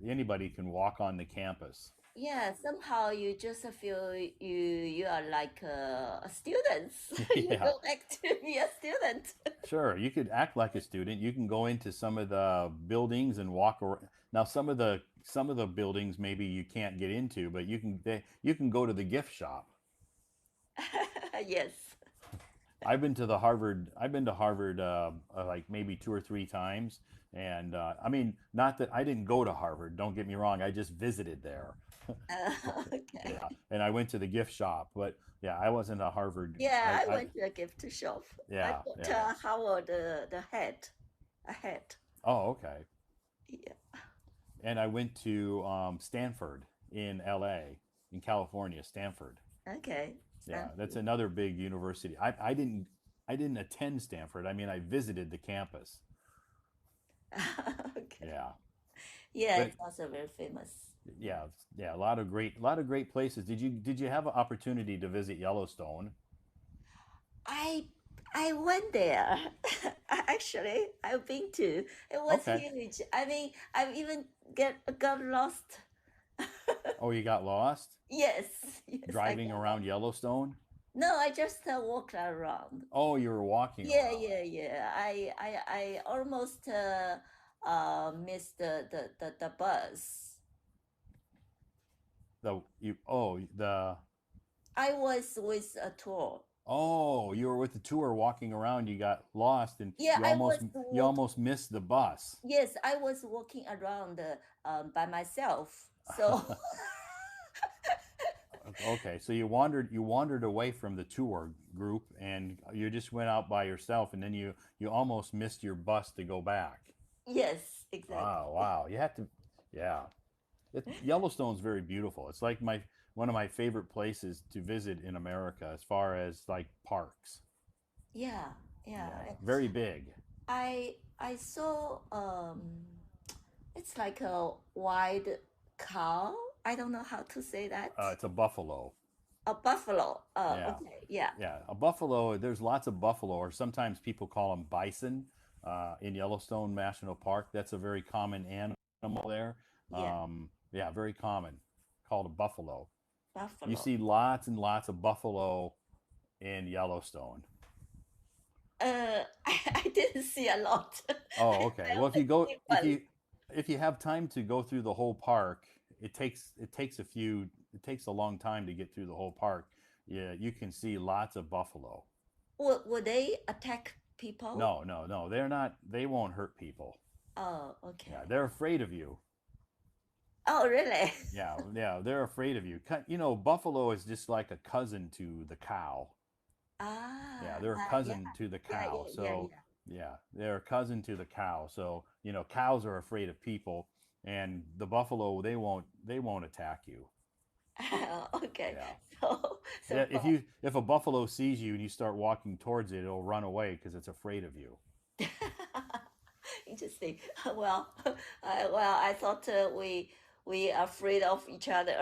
anybody can walk on the campus. yeah. Somehow you just feel you are like a student. You Yeah, go back to be a student. sure. You could act like a student. You can go into some of the buildings and walk around. Now, some of the buildings maybe you can't get into, but you can go to the gift shop. Yes. I've been to Harvard like maybe two or three times, and I mean, not that I didn't go to Harvard. Don't get me wrong. I just visited there. Okay. Yeah, and I went to the gift shop, but yeah, I wasn't a Harvard. Yeah, I I went to a gift shop. I Yeah, bought yeah. Howard the hat, a hat. Oh, okay. Yeah. And I went to Stanford in L.A. in California, Stanford. Okay. Yeah, that's Stanford. another big university. I didn't attend Stanford. I mean, I visited the campus. Okay. Yeah, Yeah, but it's also very famous. yeah, yeah, a lot of great places. Did you have an opportunity to visit Yellowstone? I I went there. Actually, I've been to. It was Okay. huge. I mean, I've even got lost. Oh, you got lost Yes, yes, I driving got around lost. Yellowstone? No, I just walked around. Oh, you were walking Yeah, around. yeah, yeah. I almost missed the bus. The I was with a tour. you were with the tour walking around. You got lost, and Yeah, you I almost was you walk. almost missed the bus. Yes, I was walking around by myself. So Okay, so you wandered away from the tour group, and you just went out by yourself, and then you almost missed your bus to go back. yes, exactly. Oh, wow. You have to, yeah. Yellowstone's very beautiful. It's like one of my favorite places to visit in America as far as like parks. Yeah, yeah. Yeah, very big. I saw it's like a white cow. I don't know how to say that. It's a buffalo. A buffalo. Yeah, Okay, yeah. yeah. A buffalo. There's lots of buffalo, or sometimes people call them bison in Yellowstone National Park. That's a very common animal there. Yeah. Yeah, very common. Called a buffalo. You Buffalo. see lots and lots of buffalo in Yellowstone. I didn't see a lot. Oh, I okay. Well, only see one. if you have time to go through the whole park, it takes a long time to get through the whole park. Yeah, you can see lots of buffalo. Would they attack people? No, no, no. They're not. They won't hurt people. Oh, Yeah, okay. they're afraid of you. Oh, really? Yeah, yeah, they're afraid of you. You know, buffalo is just like a cousin to the cow. Yeah, they're a Yeah, cousin to the yeah, cow. yeah, yeah, So, yeah. yeah, they're a cousin to the cow. So, you know, cows are afraid of people, and the buffalo they won't attack you. Okay. Yeah. So Yeah, if a buffalo sees you and you start walking towards it, it'll run away because it's afraid of you. interesting. Well, I thought we are afraid of each other.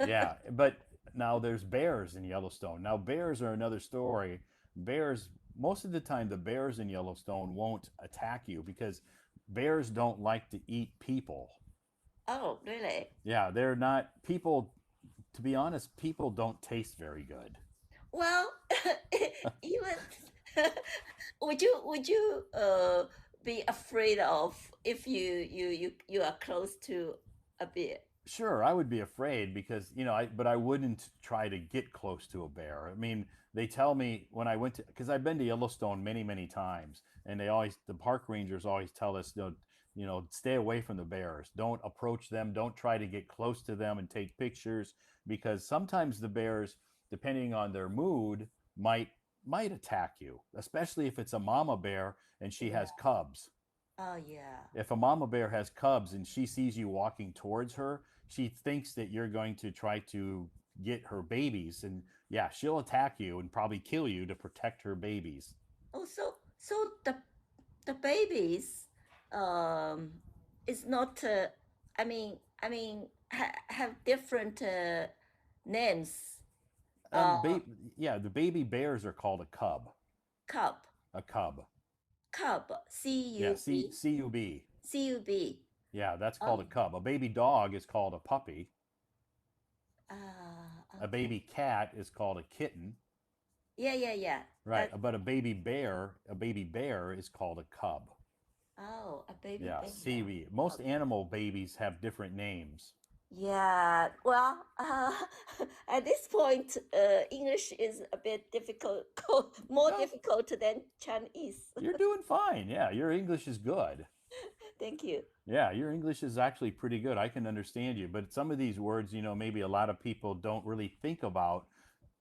Yeah, but now there's bears in Yellowstone. Now bears are another story. Bears Most of the time the bears in Yellowstone won't attack you because bears don't like to eat people. Oh, really? Yeah, they're not people. To be honest, people don't taste very good. Well, even would you be afraid of if you are close to a bear? Sure, I would be afraid because, you know, but I wouldn't try to get close to a bear. I mean, they tell me when I went to, because I've been to Yellowstone many, many times, and the park rangers always tell us, you know, stay away from the bears. Don't approach them. Don't try to get close to them and take pictures because sometimes the bears, depending on their mood, might might attack you, especially if it's a mama bear and she has Yeah. cubs. Oh, yeah. If a mama bear has cubs and she sees you walking towards her, she thinks that you're going to try to get her babies. And yeah, she'll attack you and probably kill you to protect her babies. Oh, so the babies, um, is not. Have different names. Uh, Ba- yeah, the baby bears are called a cub. cub, A cub. cub, Yeah, CUB, CUB. CUB. Yeah, that's called a Oh, cub. A baby dog is called a puppy. A okay. baby cat is called a kitten. Yeah, yeah, yeah. Right, That. but a baby bear is called a cub. Oh, a baby Yeah, bear. CB. Most Okay. animal babies have different names. Yeah, well, at this point, English is a bit difficult, more No, difficult than Chinese. you're doing fine. Yeah, your English is good. Thank you. Yeah, your English is actually pretty good. I can understand you, but some of these words, you know, maybe a lot of people don't really think about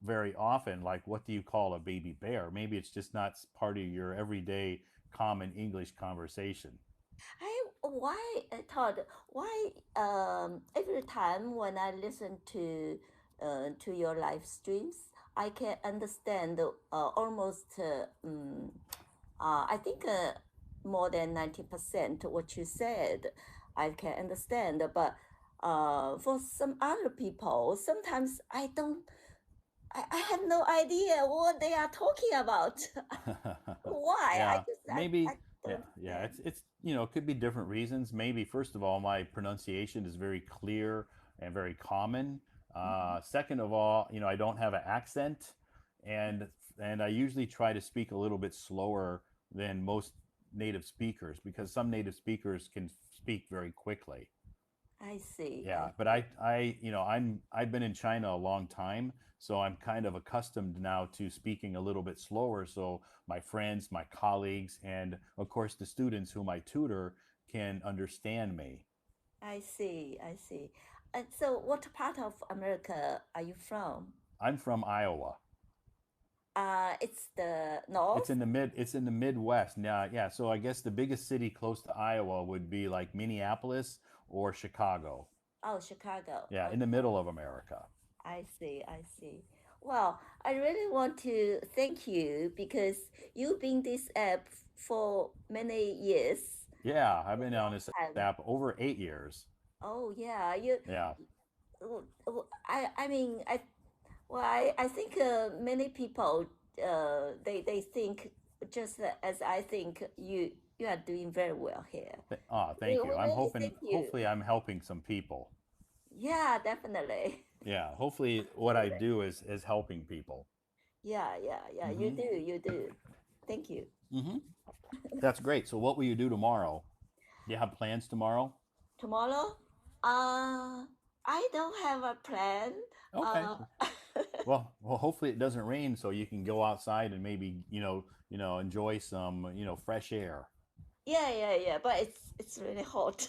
very often. Like, what do you call a baby bear? Maybe it's just not part of your everyday common English conversation. Why, Todd, why, every time when I listen to your live streams, I can understand almost, I think more than 90% what you said, I can understand. But for some other people, sometimes I have no idea what they are talking about. Why? Yeah, I maybe. don't Yeah, yeah. understand. It's you know, it could be different reasons. Maybe first of all, my pronunciation is very clear and very common. Mhm. Second of all, you know, I don't have an accent, and I usually try to speak a little bit slower than most native speakers because some native speakers can speak very quickly. I see. I Yeah, but see. you know, I've been in China a long time, so I'm kind of accustomed now to speaking a little bit slower. So my friends, my colleagues, and of course the students whom I tutor can understand me. I see. I see. So, what part of America are you from? I'm from Iowa. It's the north. It's in the Midwest. Now, yeah, so I guess the biggest city close to Iowa would be like Minneapolis or Chicago. Oh, Chicago. Yeah, in the Okay. middle of America. I see. I see. Well, I really want to thank you because you've been this app for many years, Yeah, I've a been on long this time. app over 8 years. Oh yeah, you. Yeah. I mean, I think many people they think just as I think you are doing very well here. Oh, We thank you. I'm really hoping, thank you. hopefully, I'm helping some people. Yeah, definitely. Yeah, hopefully what I do is helping people. Yeah, yeah, yeah. You Hmm. do, you do. Thank you. Hmm. That's great. So what will you do tomorrow? Do you have plans tomorrow? Tomorrow, uh, I don't have a plan. Okay. Uh, Well, hopefully it doesn't rain so you can go outside and maybe, enjoy some, fresh air. yeah, yeah, yeah. But it's really hot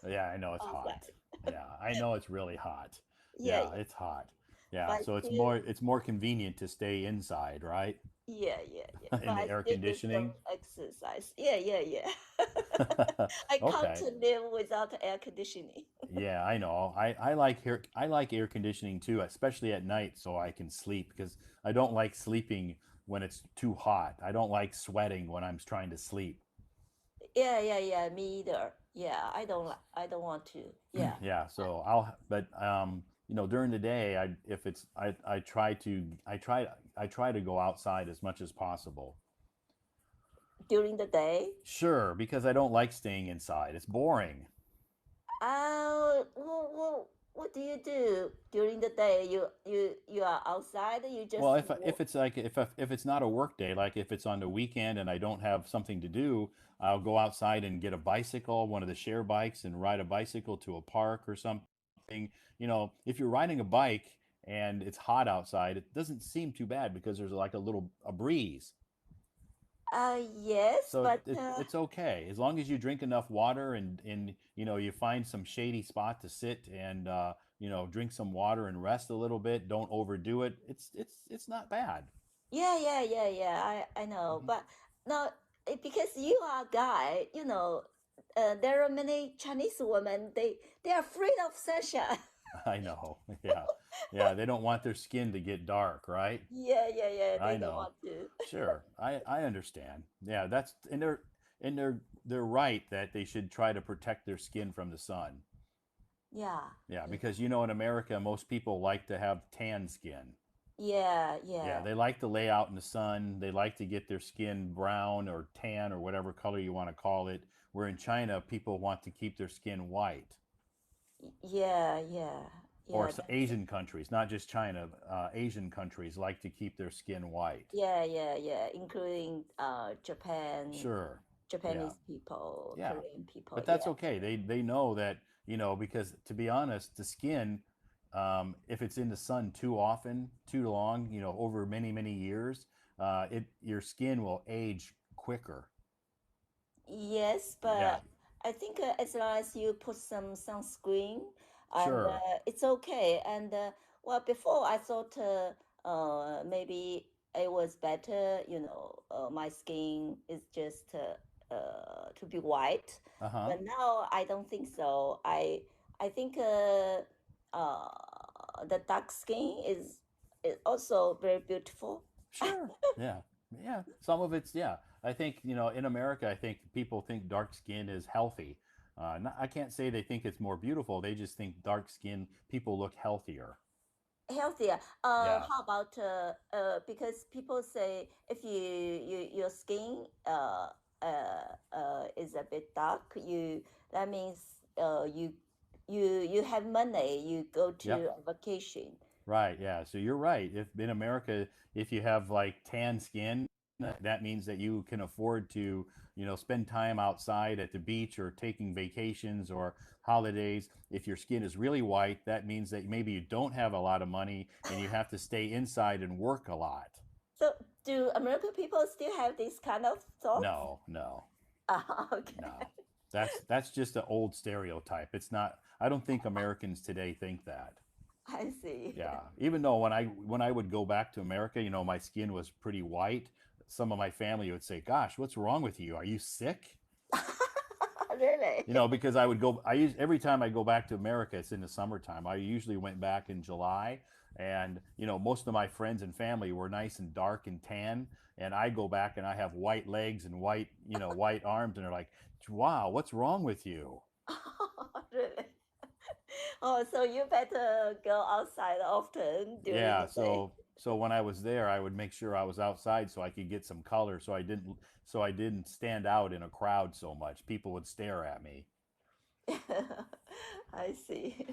Yeah, I know it's hot. outside. Yeah, I know it's really hot. Yeah, Yeah, yeah. it's hot. Yeah, But so it's still, more convenient to stay inside, right? yeah, yeah, yeah. But In I the air still do some conditioning. exercise. Yeah, yeah, yeah. I can't Okay. live without air conditioning. Yeah, I know. I like air conditioning too, especially at night so I can sleep because I don't like sleeping when it's too hot. I don't like sweating when I'm trying to sleep. Yeah, yeah, yeah. Me either. Yeah, I don't want to. Yeah. Yeah, so but during the day, if it's, I try to go outside as much as possible. During the day. Sure, because I don't like staying inside. It's boring. What do you do during the day? You are outside. You just Well, walk. if it's not a work day, like if it's on the weekend and I don't have something to do, I'll go outside and get a bicycle, one of the share bikes, and ride a bicycle to a park or something. If you're riding a bike and it's hot outside, it doesn't seem too bad because there's like a breeze. Yes, So but it's okay as long as you drink enough water and you find some shady spot to sit and drink some water and rest a little bit. Don't overdo it. It's not bad. yeah, yeah, yeah, yeah. I know, Mhm. but no, because you are a guy. There are many Chinese women. They are afraid of sunshine. I know. Yeah, yeah. They don't want their skin to get dark, right? Yeah, yeah, yeah. They I don't know. want to. Sure, I understand. Yeah, that's and they're right that they should try to protect their skin from the sun. Yeah, Yeah, yeah, because in America, most people like to have tan skin. yeah, Yeah, yeah. they like to lay out in the sun. They like to get their skin brown or tan or whatever color you want to call it. Where in China, people want to keep their skin white. Yeah, yeah, Or yeah, Asian countries, not just China, Asian countries like to keep their skin white. yeah, yeah, yeah, including Japan, Sure. Yeah. Japanese people, Yeah. Korean people. But that's Yeah, okay. They know that, because to be honest, the skin, if it's in the sun too often, too long, over many, many years, your skin will age quicker. yes, Yeah. but I think as long as you put some sunscreen, and Sure. it's okay. And well, before I thought maybe it was better, my skin is just to be white, Uh-huh. but now I don't think so. I think uh, the dark skin is also very beautiful. Sure. Yeah. Yeah. Some of it's, yeah. I think, in America, I think people think dark skin is healthy. I can't say they think it's more beautiful. They just think dark skin people look healthier. Healthier. Yeah. How about because people say if your skin is a bit dark, that means you have money, you go Yep. to a vacation. Right. Yeah. So you're right. If in America, if you have like tan skin, that means that you can afford to, spend time outside at the beach or taking vacations or holidays. If your skin is really white, that means that maybe you don't have a lot of money and you have to stay inside and work a lot. So do American people still have this kind of thoughts? No, no, Okay, no. That's just an old stereotype. It's not. I don't think Americans today think that. I see. Yeah, even though when I would go back to America, my skin was pretty white. Some of my family would say, "Gosh, what's wrong with you? Are you sick?" Really? Because every time I go back to America, it's in the summertime. I usually went back in July, and most of my friends and family were nice and dark and tan, and I go back and I have white legs and white arms, and they're like, "Wow, what's wrong with you?" Really? Oh, so you better go outside often during Yeah, the day. so when I was there, I would make sure I was outside so I could get some color, so I didn't stand out in a crowd so much. People would stare at me. I see.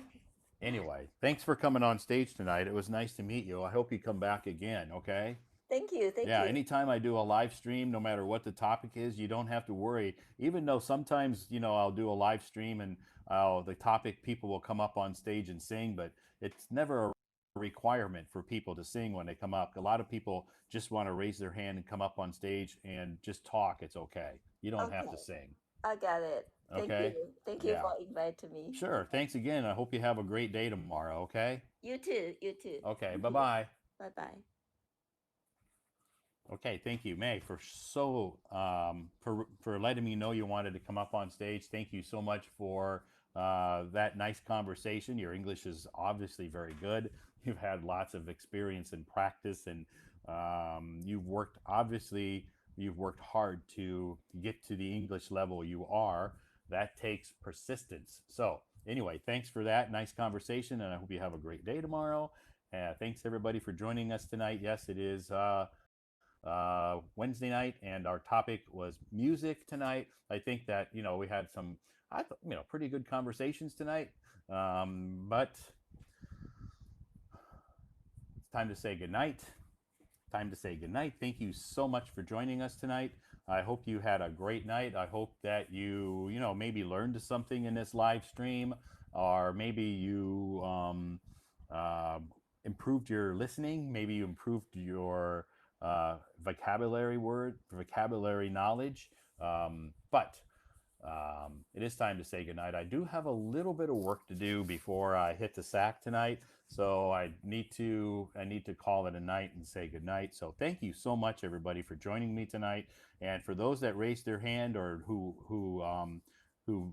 Anyway, thanks for coming on stage tonight. It was nice to meet you. I hope you come back again, okay? Thank you. Thank Yeah, you. anytime I do a live stream, no matter what the topic is, you don't have to worry. Even though sometimes, I'll do a live stream and the topic people will come up on stage and sing, but it's never a requirement for people to sing when they come up. A lot of people just want to raise their hand and come up on stage and just talk. It's okay. You don't have to Okay, sing. I got it. Thank you. Okay? Thank you Yeah. for inviting me. Sure. Thanks again. I hope you have a great day tomorrow, okay? You too. You too. Okay. Thank you. Bye-bye. Bye bye. Okay, thank you, May, for letting me know you wanted to come up on stage. Thank you so much for that nice conversation. Your English is obviously very good. You've had lots of experience and practice, and you've worked hard to get to the English level you are. That takes persistence. So anyway, thanks for that nice conversation, and I hope you have a great day tomorrow. Thanks everybody for joining us tonight. Yes, it is. Wednesday night, and our topic was music tonight. I think that we had some, I thought, pretty good conversations tonight. But it's time to say goodnight. Time to say goodnight. Thank you so much for joining us tonight. I hope you had a great night. I hope that you maybe learned something in this live stream, or maybe you uh, improved your listening. Maybe you improved your vocabulary knowledge. But it is time to say goodnight. I do have a little bit of work to do before I hit the sack tonight, so I need to call it a night and say goodnight. So thank you so much, everybody, for joining me tonight, and for those that raised their hand or who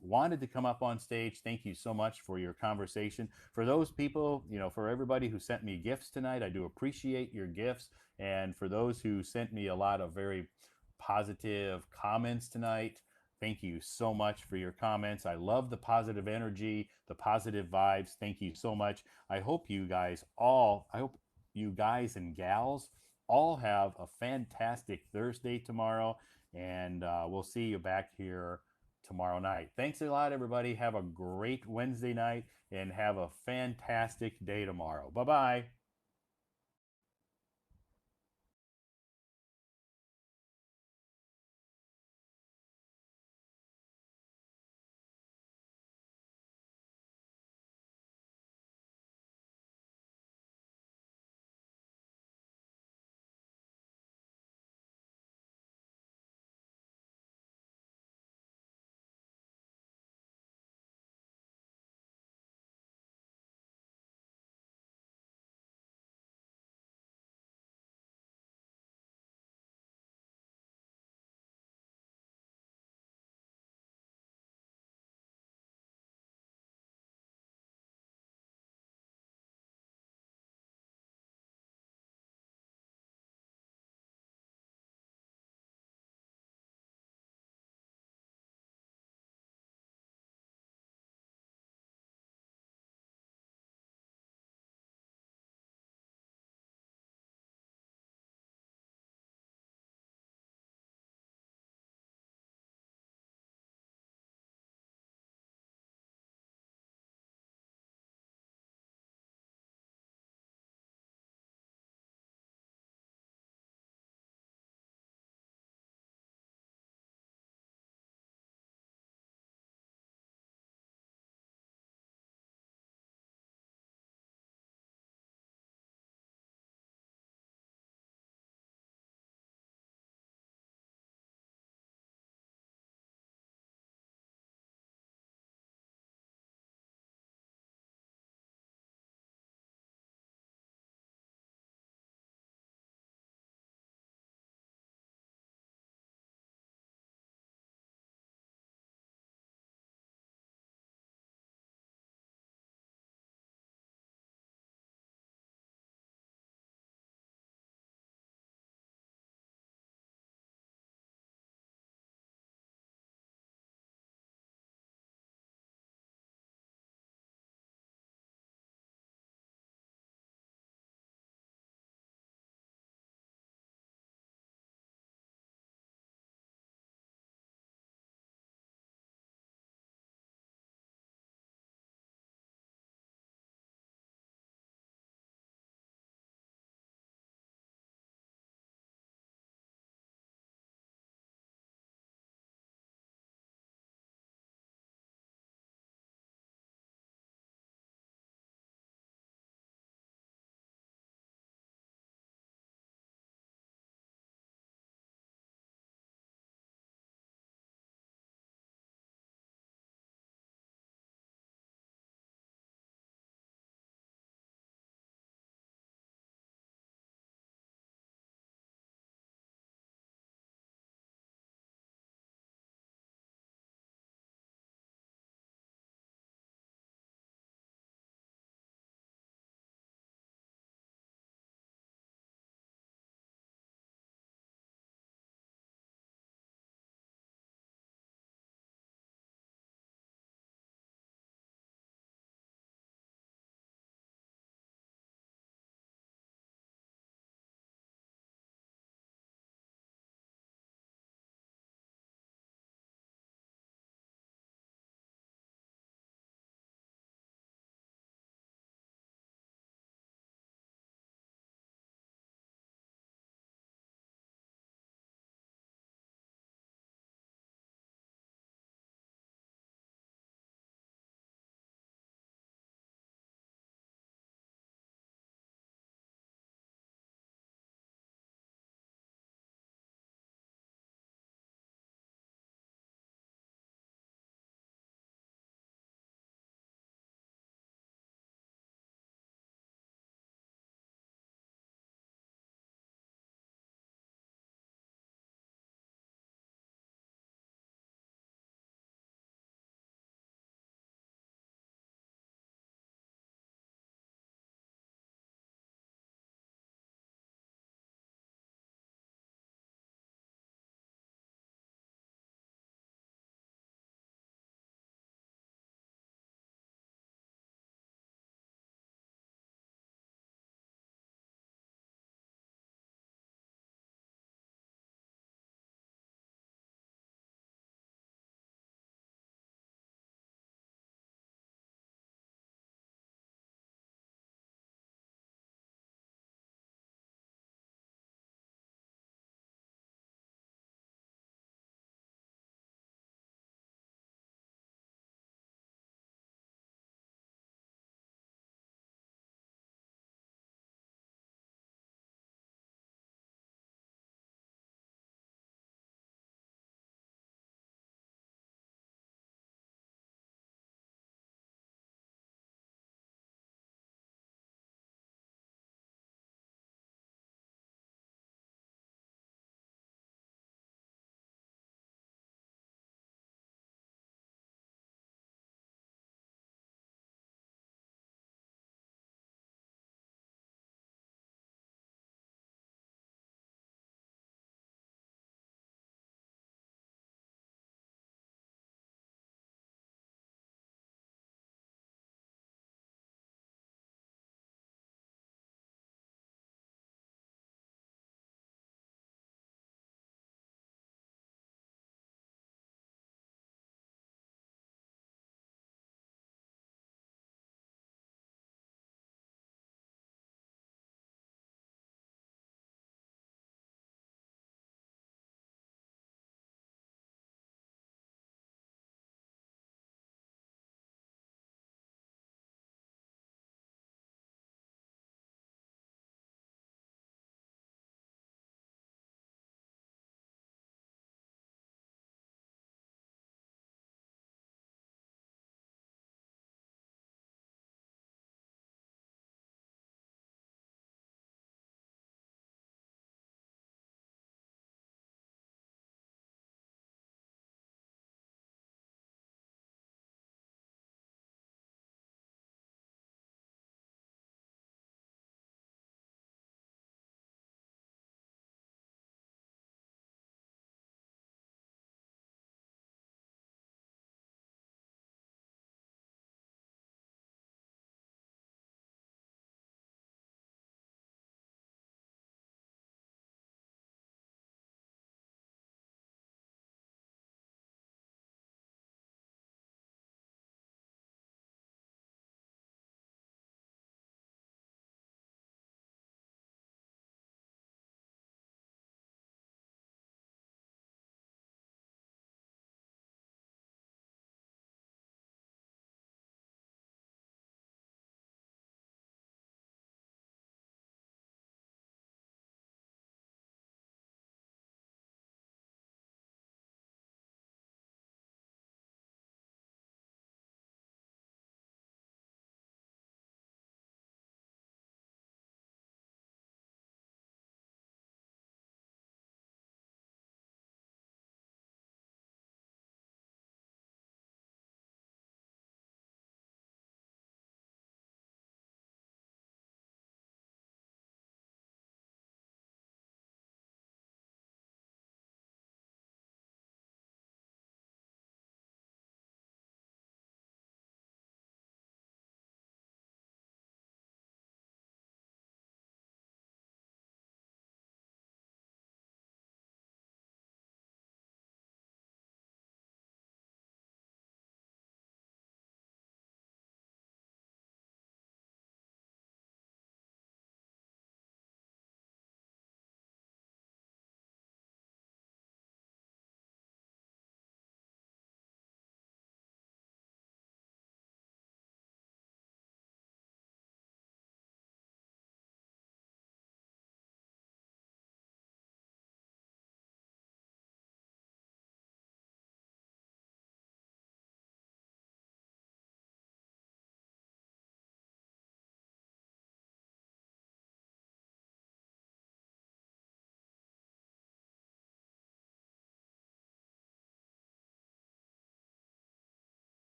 wanted to come up on stage, thank you so much for your conversation. For those people, for everybody who sent me gifts tonight, I do appreciate your gifts, and for those who sent me a lot of very positive comments tonight. Thank you so much for your comments. I love the positive energy, the positive vibes. Thank you so much. I hope you guys and gals all have a fantastic Thursday tomorrow, and we'll see you back here tomorrow night. Thanks a lot, everybody. Have a great Wednesday night and have a fantastic day tomorrow. Bye bye.